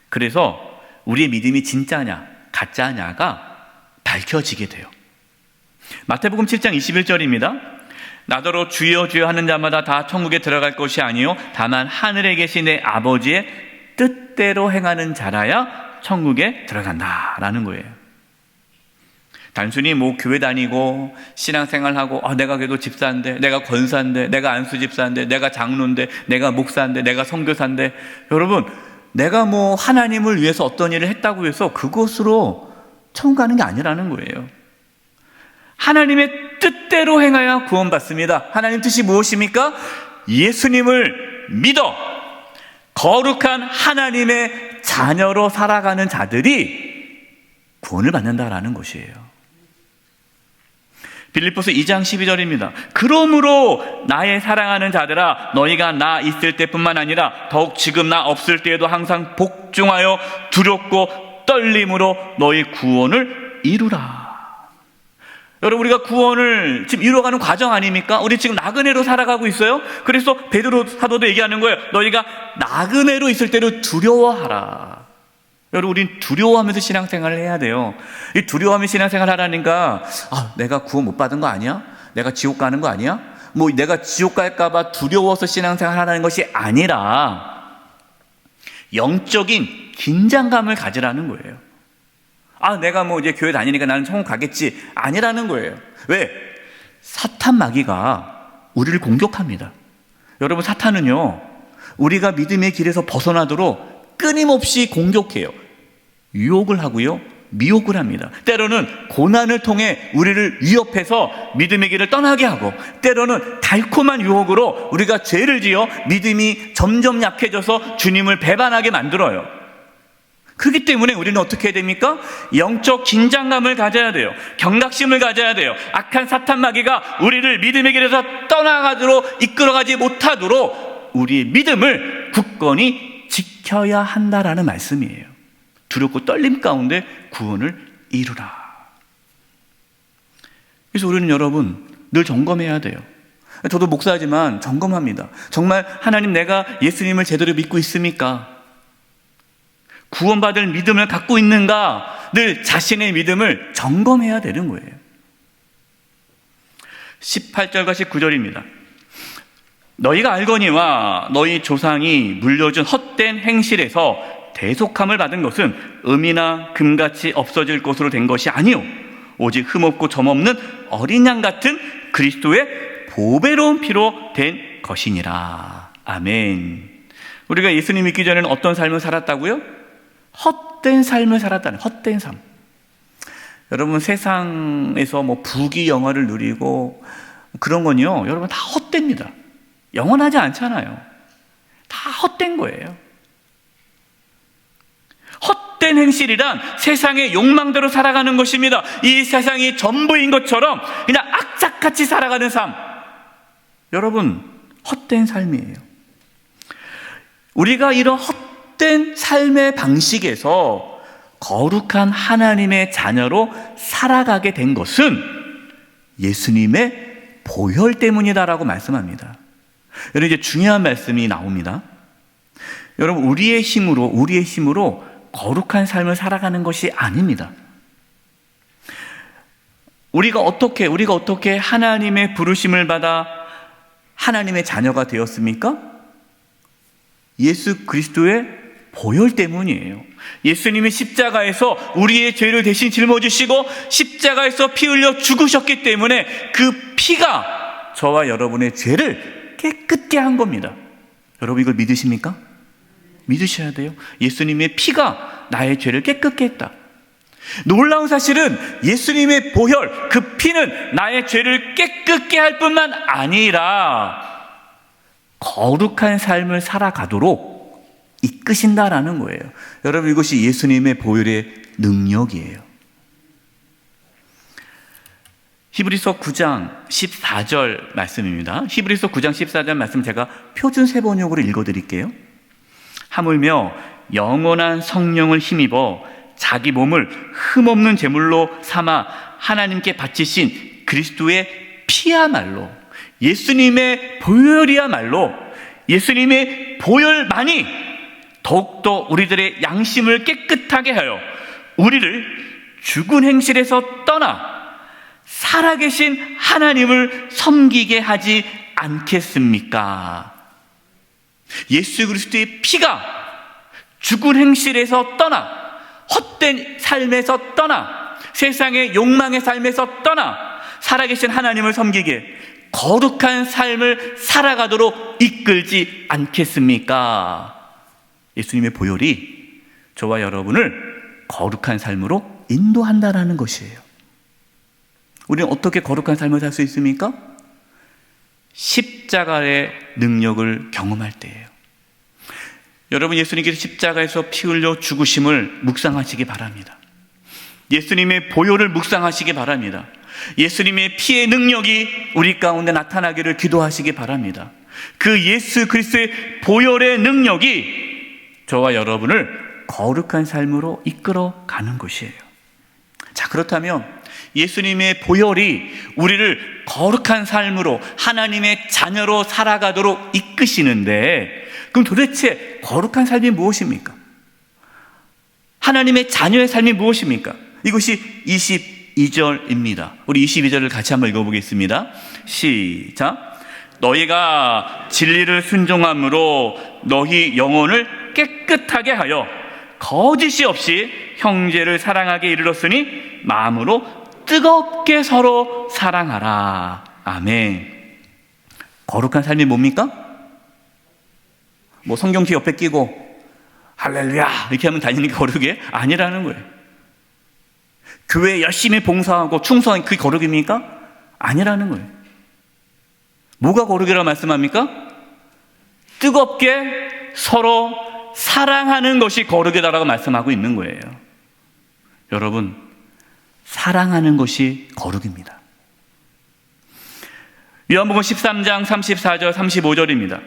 그래서 우리의 믿음이 진짜냐 가짜냐가 밝혀지게 돼요. 마태복음 7장 21절입니다. 나더러 주여 주여 하는 자마다 다 천국에 들어갈 것이 아니요 다만 하늘에 계신 내 아버지의 뜻대로 행하는 자라야 천국에 들어간다라는 거예요. 단순히 교회 다니고 신앙생활하고 내가 그래도 집사인데 내가 권사인데 내가 안수 집사인데 내가 장로인데 내가 목사인데 내가 선교사인데 여러분 내가 하나님을 위해서 어떤 일을 했다고 해서 그것으로 천국 가는 게 아니라는 거예요. 하나님의 뜻대로 행하여 구원받습니다. 하나님 뜻이 무엇입니까? 예수님을 믿어 거룩한 하나님의 자녀로 살아가는 자들이 구원을 받는다라는 것이에요. 빌립보서 2장 12절입니다. 그러므로 나의 사랑하는 자들아, 너희가 나 있을 때뿐만 아니라 더욱 지금 나 없을 때에도 항상 복종하여 두렵고 떨림으로 너희 구원을 이루라. 여러분, 우리가 구원을 지금 이루어가는 과정 아닙니까? 우리 지금 나그네로 살아가고 있어요. 그래서 베드로 사도도 얘기하는 거예요. 너희가 나그네로 있을 때를 두려워하라. 여러분, 우린 두려워하면서 신앙생활을 해야 돼요. 이 두려워하면서 신앙생활을 하라니까, 내가 구원 못 받은 거 아니야? 내가 지옥 가는 거 아니야? 뭐 내가 지옥 갈까 봐 두려워서 신앙생활을 하라는 것이 아니라 영적인 긴장감을 가지라는 거예요. 내가 뭐 이제 교회 다니니까 나는 천국 가겠지, 아니라는 거예요. 왜? 사탄 마귀가 우리를 공격합니다. 여러분, 사탄은요, 우리가 믿음의 길에서 벗어나도록 끊임없이 공격해요. 유혹을 하고요, 미혹을 합니다. 때로는 고난을 통해 우리를 위협해서 믿음의 길을 떠나게 하고, 때로는 달콤한 유혹으로 우리가 죄를 지어 믿음이 점점 약해져서 주님을 배반하게 만들어요. 그렇기 때문에 우리는 어떻게 해야 됩니까? 영적 긴장감을 가져야 돼요. 경각심을 가져야 돼요. 악한 사탄 마귀가 우리를 믿음의 길에서 떠나가도록 이끌어가지 못하도록 우리의 믿음을 굳건히 지켜야 한다라는 말씀이에요. 두렵고 떨림 가운데 구원을 이루라. 그래서 우리는 여러분 늘 점검해야 돼요. 저도 목사지만 점검합니다. 정말 하나님, 내가 예수님을 제대로 믿고 있습니까? 구원받을 믿음을 갖고 있는가? 늘 자신의 믿음을 점검해야 되는 거예요. 18절과 19절입니다. 너희가 알거니와 너희 조상이 물려준 헛된 행실에서 대속함을 받은 것은 금이나 금같이 없어질 것으로 된 것이 아니요 오직 흠없고 점없는 어린 양 같은 그리스도의 보배로운 피로 된 것이니라. 아멘. 우리가 예수님 믿기 전에는 어떤 삶을 살았다고요? 헛된 삶을 살았다는, 헛된 삶. 여러분, 세상에서 뭐 부귀 영화를 누리고 그런 건요, 여러분 다 헛됩니다. 영원하지 않잖아요. 다 헛된 거예요. 헛된 행실이란 세상의 욕망대로 살아가는 것입니다. 이 세상이 전부인 것처럼 그냥 악착같이 살아가는 삶. 여러분, 헛된 삶이에요. 우리가 이런 헛된 삶의 방식에서 거룩한 하나님의 자녀로 살아가게 된 것은 예수님의 보혈 때문이다라고 말씀합니다. 여러분, 이제 중요한 말씀이 나옵니다. 여러분, 우리의 힘으로 거룩한 삶을 살아가는 것이 아닙니다. 우리가 어떻게 하나님의 부르심을 받아 하나님의 자녀가 되었습니까? 예수 그리스도의 보혈 때문이에요. 예수님이 십자가에서 우리의 죄를 대신 짊어지시고 십자가에서 피 흘려 죽으셨기 때문에 그 피가 저와 여러분의 죄를 깨끗게 한 겁니다. 여러분, 이걸 믿으십니까? 믿으셔야 돼요. 예수님의 피가 나의 죄를 깨끗게 했다. 놀라운 사실은 예수님의 보혈, 그 피는 나의 죄를 깨끗게 할 뿐만 아니라 거룩한 삶을 살아가도록 이끄신다라는 거예요. 여러분, 이것이 예수님의 보혈의 능력이에요. 히브리서 9장 14절 말씀입니다. 히브리서 9장 14절 말씀 제가 표준 세번역으로 읽어드릴게요. 하물며 영원한 성령을 힘입어 자기 몸을 흠없는 제물로 삼아 하나님께 바치신 그리스도의 피야말로, 예수님의 보혈이야말로, 예수님의 보혈만이 더욱더 우리들의 양심을 깨끗하게 하여 우리를 죽은 행실에서 떠나 살아계신 하나님을 섬기게 하지 않겠습니까? 예수 그리스도의 피가 죽은 행실에서 떠나, 헛된 삶에서 떠나, 세상의 욕망의 삶에서 떠나 살아계신 하나님을 섬기게, 거룩한 삶을 살아가도록 이끌지 않겠습니까? 예수님의 보혈이 저와 여러분을 거룩한 삶으로 인도한다라는 것이에요. 우리는 어떻게 거룩한 삶을 살 수 있습니까? 십자가의 능력을 경험할 때예요. 여러분, 예수님께서 십자가에서 피 흘려 죽으심을 묵상하시기 바랍니다. 예수님의 보혈을 묵상하시기 바랍니다. 예수님의 피의 능력이 우리 가운데 나타나기를 기도하시기 바랍니다. 그 예수 그리스도의 보혈의 능력이 저와 여러분을 거룩한 삶으로 이끌어 가는 것이에요. 자, 그렇다면 예수님의 보혈이 우리를 거룩한 삶으로 하나님의 자녀로 살아가도록 이끄시는데, 그럼 도대체 거룩한 삶이 무엇입니까? 하나님의 자녀의 삶이 무엇입니까? 이것이 22절입니다. 우리 22절을 같이 한번 읽어보겠습니다. 시작. 너희가 진리를 순종함으로 너희 영혼을 깨끗하게 하여 거짓이 없이 형제를 사랑하게 이르렀으니 마음으로 뜨겁게 서로 사랑하라. 아멘. 거룩한 삶이 뭡니까? 뭐 성경책 옆에 끼고 할렐루야 이렇게 하면 다니는 게 거룩이 아니라는 거예요. 교회에 열심히 봉사하고 충성한 그 거룩입니까? 아니라는 거예요. 뭐가 거룩이라고 말씀합니까? 뜨겁게 서로 사랑하는 것이 거룩이다라고 말씀하고 있는 거예요. 여러분, 사랑하는 것이 거룩입니다. 요한복음 13장 34절 35절입니다.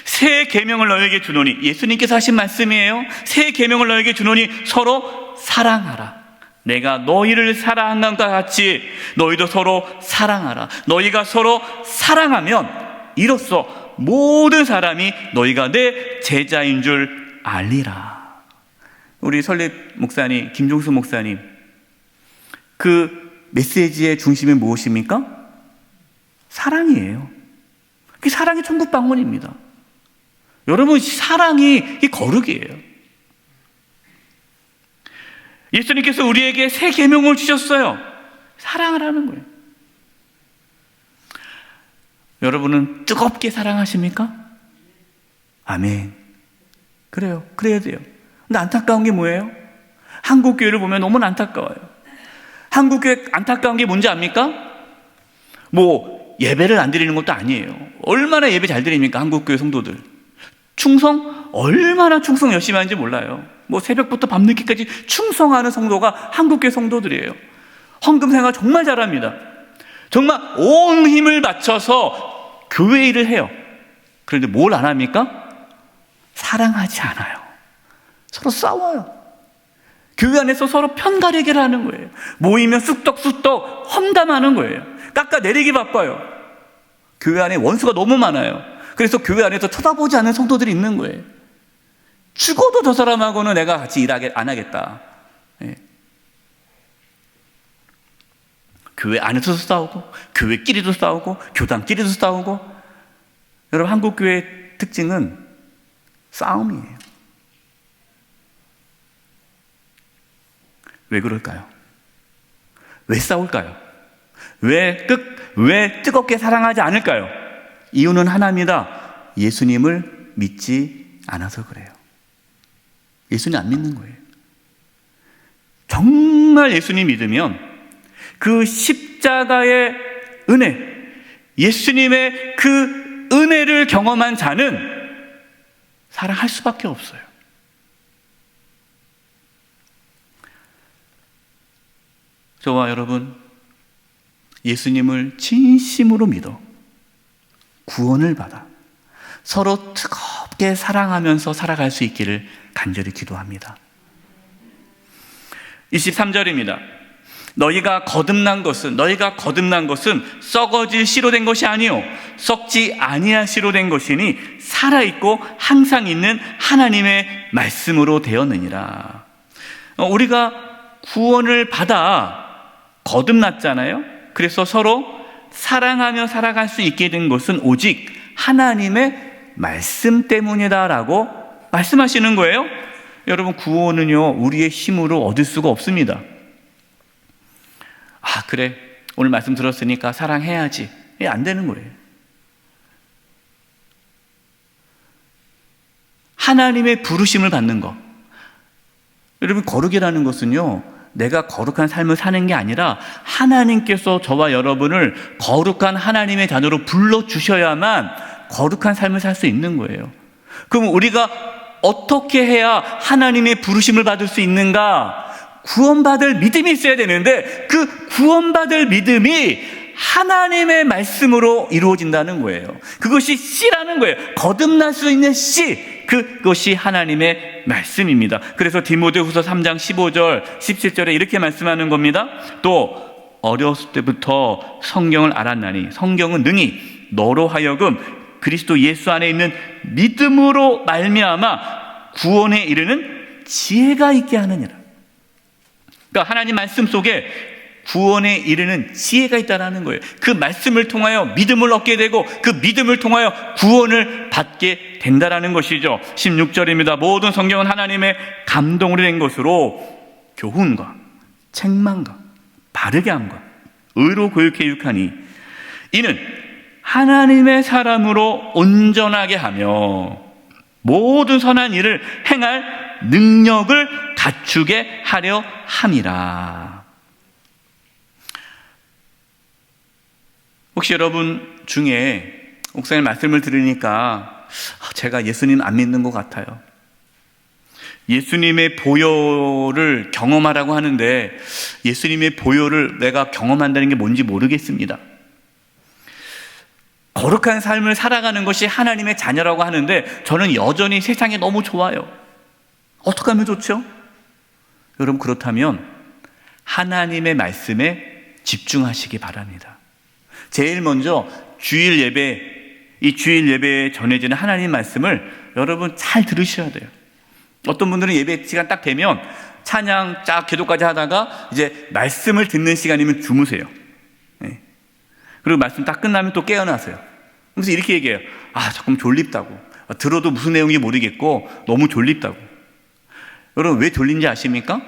새 계명을 너에게 주노니, 예수님께서 하신 말씀이에요. 새 계명을 너에게 주노니 서로 사랑하라. 내가 너희를 사랑한 것과 같이 너희도 서로 사랑하라. 너희가 서로 사랑하면 이로써 모든 사람이 너희가 내 제자인 줄 알리라. 우리 설립 목사님, 김종수 목사님, 그 메시지의 중심이 무엇입니까? 사랑이에요. 그 사랑이 천국 방문입니다. 여러분, 사랑이 거룩이에요. 예수님께서 우리에게 새 계명을 주셨어요. 사랑을 하는 거예요. 여러분은 뜨겁게 사랑하십니까? 아멘. 그래요. 그래야 돼요. 근데 안타까운 게 뭐예요? 한국 교회를 보면 너무 안타까워요. 한국 교회 안타까운 게 뭔지 압니까? 뭐 예배를 안 드리는 것도 아니에요. 얼마나 예배 잘 드립니까? 한국 교회 성도들. 충성? 얼마나 충성 열심히 하는지 몰라요. 뭐 새벽부터 밤늦게까지 충성하는 성도가 한국교회 성도들이에요. 헌금 생활 정말 잘합니다. 정말 온 힘을 바쳐서 교회 일을 해요. 그런데 뭘 안 합니까? 사랑하지 않아요. 서로 싸워요. 교회 안에서 서로 편가르기를 하는 거예요. 모이면 쑥떡쑥떡 험담하는 거예요. 깎아내리기 바빠요. 교회 안에 원수가 너무 많아요. 그래서 교회 안에서 쳐다보지 않는 성도들이 있는 거예요. 죽어도 저 사람하고는 내가 같이 안 하겠다. 예. 교회 안에서도 싸우고, 교회끼리도 싸우고, 교단끼리도 싸우고. 여러분, 한국교회의 특징은 싸움이에요. 왜 그럴까요? 왜 싸울까요? 왜 뜨겁게 사랑하지 않을까요? 이유는 하나입니다. 예수님을 믿지 않아서 그래요. 예수님 안 믿는 거예요. 정말 예수님 믿으면 그 십자가의 은혜, 예수님의 그 은혜를 경험한 자는 사랑할 수밖에 없어요. 저와 여러분, 예수님을 진심으로 믿어 구원을 받아 서로 뜨겁게 사랑하면서 살아갈 수 있기를 간절히 기도합니다. 23절입니다. 너희가 거듭난 것은 썩어질 씨로 된 것이 아니요 썩지 아니할 씨로 된 것이니 살아있고 항상 있는 하나님의 말씀으로 되었느니라. 우리가 구원을 받아 거듭났잖아요. 그래서 서로 사랑하며 살아갈 수 있게 된 것은 오직 하나님의 말씀 때문이다라고 말씀하시는 거예요. 여러분, 구원은요 우리의 힘으로 얻을 수가 없습니다. 아, 그래, 오늘 말씀 들었으니까 사랑해야지. 안 되는 거예요. 하나님의 부르심을 받는 것. 여러분, 거룩이라는 것은요 내가 거룩한 삶을 사는 게 아니라 하나님께서 저와 여러분을 거룩한 하나님의 자녀로 불러주셔야만 거룩한 삶을 살 수 있는 거예요. 그럼 우리가 어떻게 해야 하나님의 부르심을 받을 수 있는가? 구원받을 믿음이 있어야 되는데 그 구원받을 믿음이 하나님의 말씀으로 이루어진다는 거예요. 그것이 씨라는 거예요. 거듭날 수 있는 씨, 그것이 하나님의 말씀입니다. 그래서 디모데후서 3장 15절 17절에 이렇게 말씀하는 겁니다. 또 어렸을 때부터 성경을 알았나니 성경은 능히 너로 하여금 그리스도 예수 안에 있는 믿음으로 말미암아 구원에 이르는 지혜가 있게 하느니라. 그러니까 하나님 말씀 속에 구원에 이르는 지혜가 있다는 거예요. 그 말씀을 통하여 믿음을 얻게 되고 그 믿음을 통하여 구원을 받게 된다는 것이죠. 16절입니다. 모든 성경은 하나님의 감동으로 된 것으로 교훈과 책망과 바르게 함과 의로 교육해 육하니 이는 하나님의 사람으로 온전하게 하며 모든 선한 일을 행할 능력을 갖추게 하려 함이라. 혹시 여러분 중에 목사님 말씀을 들으니까 제가 예수님 안 믿는 것 같아요. 예수님의 보혈을 경험하라고 하는데 예수님의 보혈을 내가 경험한다는 게 뭔지 모르겠습니다. 거룩한 삶을 살아가는 것이 하나님의 자녀라고 하는데 저는 여전히 세상에 너무 좋아요. 어떻게 하면 좋죠? 여러분 그렇다면 하나님의 말씀에 집중하시기 바랍니다. 제일 먼저 주일 예배, 이 주일 예배에 전해지는 하나님 말씀을 여러분 잘 들으셔야 돼요. 어떤 분들은 예배 시간 딱 되면 찬양 쫙 기도까지 하다가 이제 말씀을 듣는 시간이면 주무세요. 네. 그리고 말씀 딱 끝나면 또 깨어나세요. 그래서 이렇게 얘기해요. 조금 졸립다고. 들어도 무슨 내용인지 모르겠고 너무 졸립다고. 여러분 왜 졸린지 아십니까?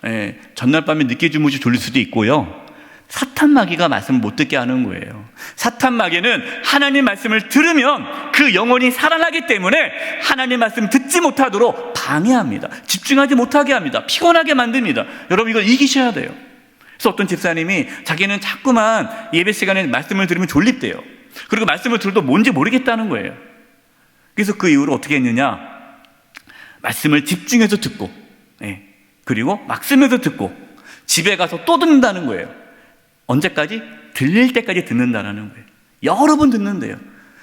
네. 전날 밤에 늦게 주무시 졸릴 수도 있고요. 사탄 마귀가 말씀을 못 듣게 하는 거예요. 사탄 마귀는 하나님 말씀을 들으면 그 영혼이 살아나기 때문에 하나님 말씀 듣지 못하도록 방해합니다. 집중하지 못하게 합니다. 피곤하게 만듭니다. 여러분 이걸 이기셔야 돼요. 그래서 어떤 집사님이 자기는 자꾸만 예배 시간에 말씀을 들으면 졸립대요. 그리고 말씀을 들어도 뭔지 모르겠다는 거예요. 그래서 그 이후로 어떻게 했느냐, 말씀을 집중해서 듣고 그리고 막 쓰면서 듣고 집에 가서 또 듣는다는 거예요. 언제까지? 들릴 때까지 듣는다는 거예요. 여러 번 듣는데요.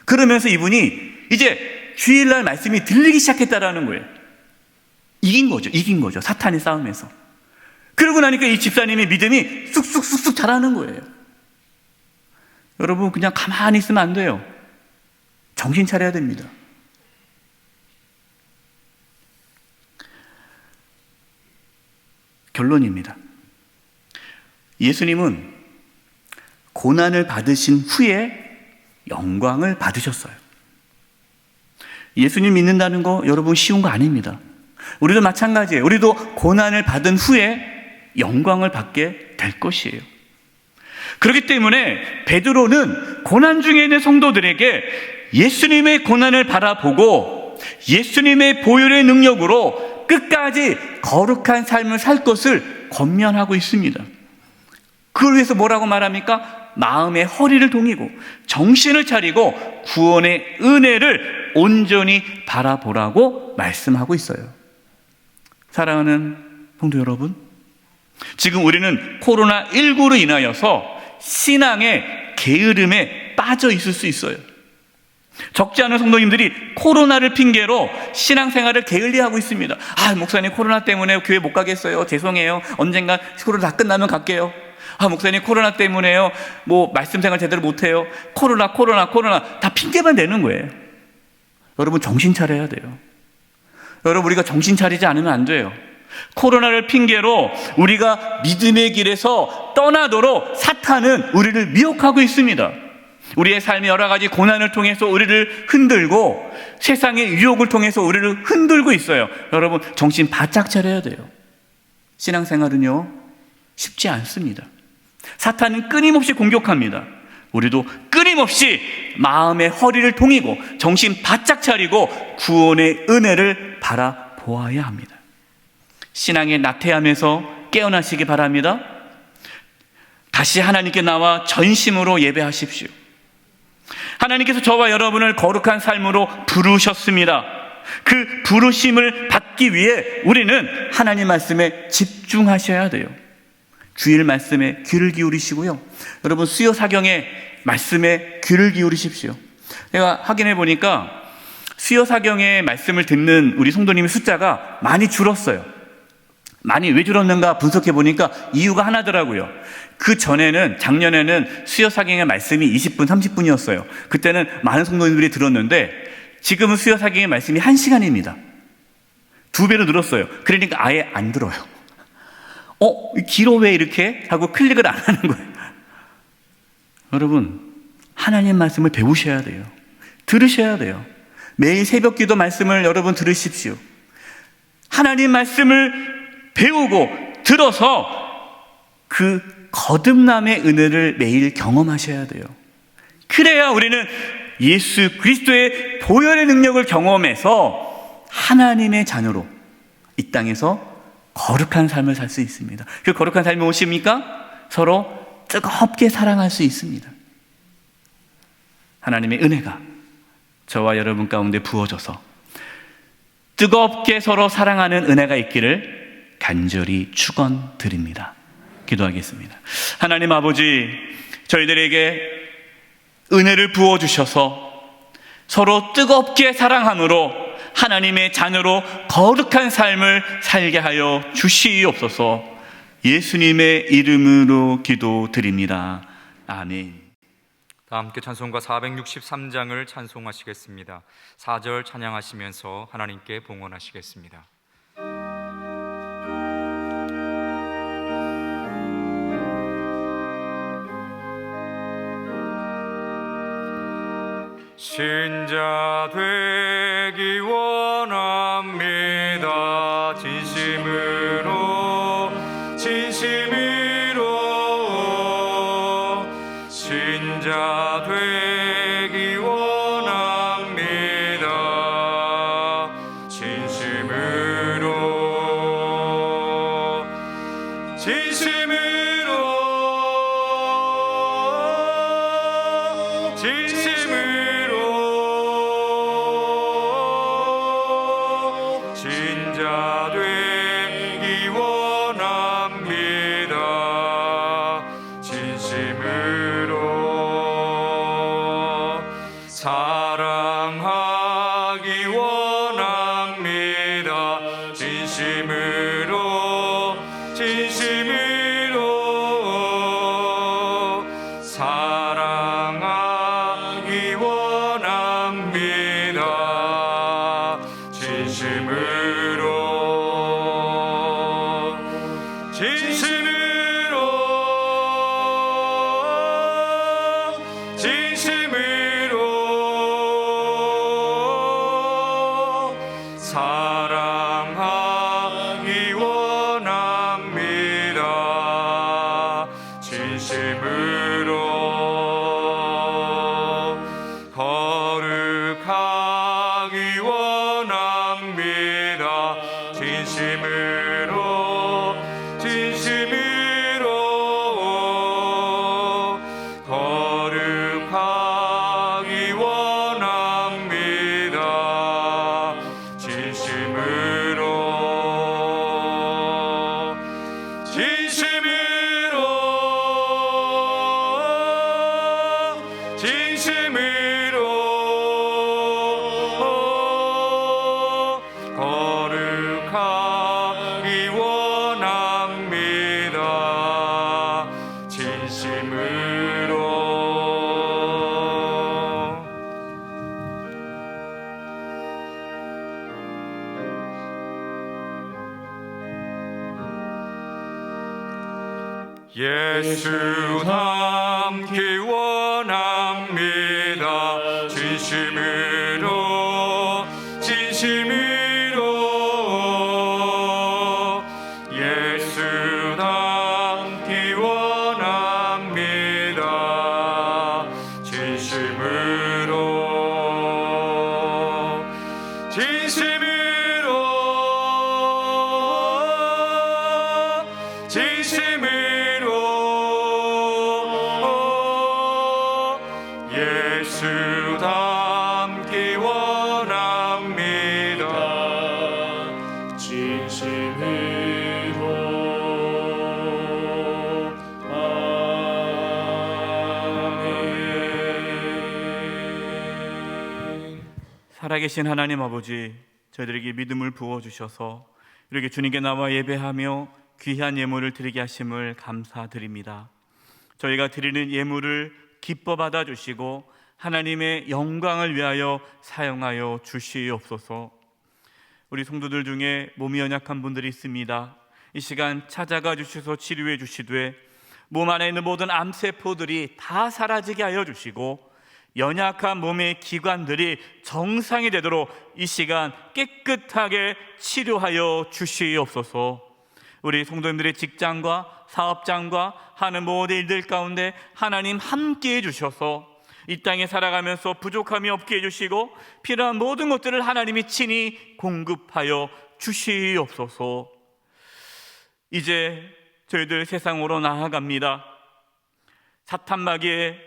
그러면서 이분이 이제 주일날 말씀이 들리기 시작했다는 거예요. 이긴 거죠. 사탄의 싸움에서. 그러고 나니까 이 집사님의 믿음이 쑥쑥 자라는 거예요. 여러분 그냥 가만히 있으면 안 돼요. 정신 차려야 됩니다. 결론입니다. 예수님은 고난을 받으신 후에 영광을 받으셨어요. 예수님 믿는다는 거 여러분 쉬운 거 아닙니다. 우리도 마찬가지예요. 우리도 고난을 받은 후에 영광을 받게 될 것이에요. 그렇기 때문에 베드로는 고난 중에 있는 성도들에게 예수님의 고난을 바라보고 예수님의 보혈의 능력으로 끝까지 거룩한 삶을 살 것을 권면하고 있습니다. 그걸 위해서 뭐라고 말합니까? 마음의 허리를 동이고 정신을 차리고 구원의 은혜를 온전히 바라보라고 말씀하고 있어요. 사랑하는 성도 여러분, 지금 우리는 코로나19로 인하여서 신앙의 게으름에 빠져 있을 수 있어요. 적지 않은 성도님들이 코로나를 핑계로 신앙생활을 게을리하고 있습니다. 목사님 코로나 때문에 교회 못 가겠어요. 죄송해요. 언젠가 코로나 다 끝나면 갈게요. 목사님 코로나 때문에요. 말씀 생활 제대로 못해요. 코로나 다 핑계만 대는 거예요. 여러분 정신 차려야 돼요. 여러분 우리가 정신 차리지 않으면 안 돼요. 코로나를 핑계로 우리가 믿음의 길에서 떠나도록 사탄은 우리를 미혹하고 있습니다. 우리의 삶의 여러 가지 고난을 통해서 우리를 흔들고 세상의 유혹을 통해서 우리를 흔들고 있어요. 여러분 정신 바짝 차려야 돼요. 신앙생활은요 쉽지 않습니다. 사탄은 끊임없이 공격합니다. 우리도 끊임없이 마음의 허리를 동이고 정신 바짝 차리고 구원의 은혜를 바라보아야 합니다. 신앙에 나태함에서 깨어나시기 바랍니다. 다시 하나님께 나와 전심으로 예배하십시오. 하나님께서 저와 여러분을 거룩한 삶으로 부르셨습니다. 그 부르심을 받기 위해 우리는 하나님 말씀에 집중하셔야 돼요. 주일 말씀에 귀를 기울이시고요. 여러분 수요 사경의 말씀에 귀를 기울이십시오. 제가 확인해 보니까 수요 사경의 말씀을 듣는 우리 성도님의 숫자가 많이 줄었어요. 많이 왜 줄었는가 분석해 보니까 이유가 하나더라고요. 그 전에는 작년에는 수요 사경의 말씀이 20분, 30분이었어요. 그때는 많은 성도님들이 들었는데 지금은 수요 사경의 말씀이 1시간입니다. 2배로 늘었어요. 그러니까 아예 안 들어요. 길어 왜 이렇게? 하고 클릭을 안 하는 거예요. 여러분, 하나님 말씀을 배우셔야 돼요. 들으셔야 돼요. 매일 새벽 기도 말씀을 여러분 들으십시오. 하나님 말씀을 배우고 들어서 그 거듭남의 은혜를 매일 경험하셔야 돼요. 그래야 우리는 예수 그리스도의 보혈의 능력을 경험해서 하나님의 자녀로 이 땅에서 거룩한 삶을 살 수 있습니다. 그 거룩한 삶이 무엇입니까? 서로 뜨겁게 사랑할 수 있습니다. 하나님의 은혜가 저와 여러분 가운데 부어져서 뜨겁게 서로 사랑하는 은혜가 있기를 간절히 축원드립니다. 기도하겠습니다. 하나님 아버지, 저희들에게 은혜를 부어주셔서 서로 뜨겁게 사랑함으로 하나님의 자녀로 거룩한 삶을 살게 하여 주시옵소서. 예수님의 이름으로 기도드립니다. 아멘.
다 함께 찬송가 463장을 찬송하시겠습니다. 4절 찬양하시면서 하나님께 봉헌하시겠습니다. 신자 되기 원합니다. 진심으로 신자 되기 원합니다. 진심으로 신자 되기 원합니다. 진심으로 사랑하기 원합니다. 진심으로 사랑하기 원합니다. 사랑하기 원합니다. 진심으로 거룩하기 원합니다. 진심으로 거룩하기 원합니다. 거룩하기 원합니다. 진심으로 예수 닮기 원합니다. 진심으로 예수 닮기 원합니다. 진심으로 예수 닮기 원합니다.
살아계신 하나님 아버지, 저희들에게 믿음을 부어주셔서 이렇게 주님께 나와 예배하며 귀한 예물을 드리게 하심을 감사드립니다. 저희가 드리는 예물을 기뻐 받아주시고 하나님의 영광을 위하여 사용하여 주시옵소서. 우리 성도들 중에 몸이 연약한 분들이 있습니다. 이 시간 찾아가 주셔서 치료해 주시되 몸 안에 있는 모든 암세포들이 다 사라지게 하여 주시고 연약한 몸의 기관들이 정상이 되도록 이 시간 깨끗하게 치료하여 주시옵소서. 우리 성도님들의 직장과 사업장과 하는 모든 일들 가운데 하나님 함께해 주셔서 이 땅에 살아가면서 부족함이 없게 해주시고 필요한 모든 것들을 하나님이 친히 공급하여 주시옵소서. 이제 저희들 세상으로 나아갑니다. 사탄마귀의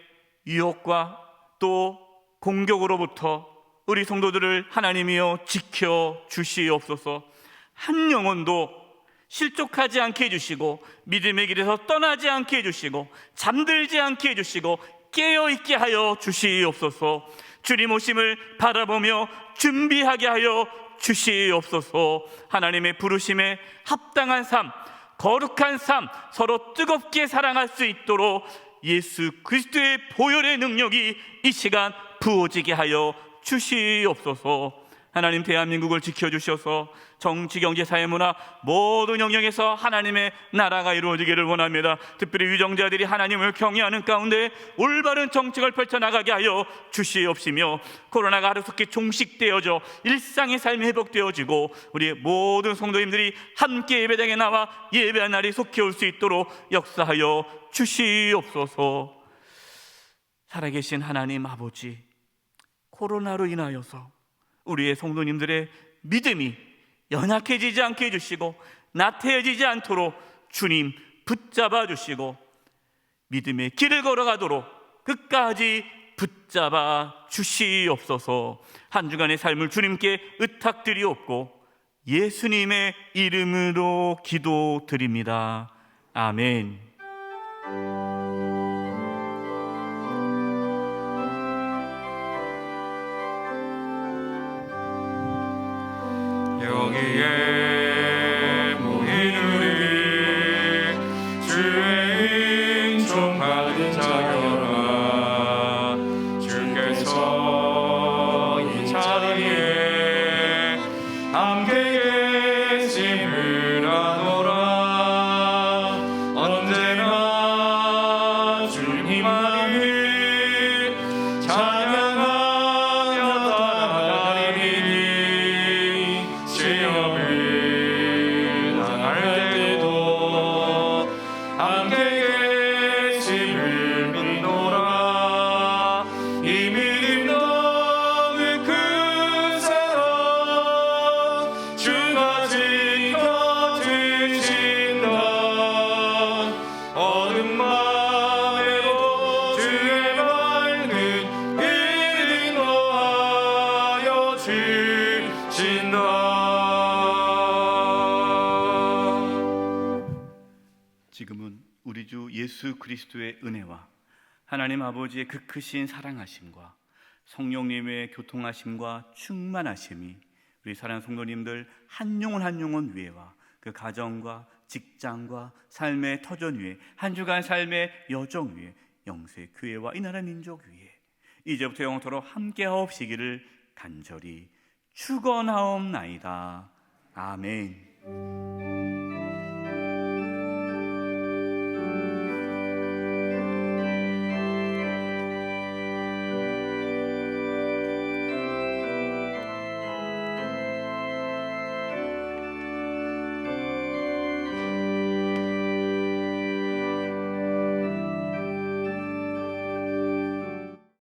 유혹과 또 공격으로부터 우리 성도들을 하나님이여 지켜 주시옵소서. 한 영혼도 실족하지 않게 해주시고 믿음의 길에서 떠나지 않게 해주시고 잠들지 않게 해주시고 깨어있게 하여 주시옵소서. 주님 오심을 바라보며 준비하게 하여 주시옵소서. 하나님의 부르심에 합당한 삶, 거룩한 삶, 서로 뜨겁게 사랑할 수 있도록 예수 그리스도의 보혈의 능력이 이 시간 부어지게 하여 주시옵소서. 하나님, 대한민국을 지켜주셔서 정치, 경제, 사회, 문화 모든 영역에서 하나님의 나라가 이루어지기를 원합니다. 특별히 유정자들이 하나님을 경외하는 가운데 올바른 정책을 펼쳐나가게 하여 주시옵시며 코로나가 하루속히 종식되어져 일상의 삶이 회복되어지고 우리 모든 성도님들이 함께 예배당에 나와 예배한 날이 속히 올 수 있도록 역사하여 주시옵소서. 살아계신 하나님 아버지, 코로나로 인하여서 우리의 성도님들의 믿음이 연약해지지 않게 해주시고 나태해지지 않도록 주님 붙잡아 주시고 믿음의 길을 걸어가도록 끝까지 붙잡아 주시옵소서. 한 주간의 삶을 주님께 의탁드리옵고 예수님의 이름으로 기도드립니다. 아멘.
여기에 모인 우리 주의 은총 받은 자여라. 주께서 이 자리에 함께 계심을 아노라. 언제나 주님만을 찬양하며 따라다니니 시험을 당할 때도 함께 계심을 믿노라. 이 믿음 너무 큰 사랑 주가 지켜주신다. 어둠 밤에도 주의 밝은 빛이 노하여 주신다.
지금은 우리 주 예수 그리스도의 은혜와 하나님 아버지의 그 크신 사랑하심과 성령님의 교통하심과 충만하심이 우리 사랑하는 성도님들 한 영혼 한 영혼 위에와 그 가정과 직장과 삶의 터전 위에 한 주간 삶의 여정 위에 영세 교회와 이 나라 민족 위에 이제부터 영원토록 함께하옵시기를 간절히 축원하옵나이다. 아멘.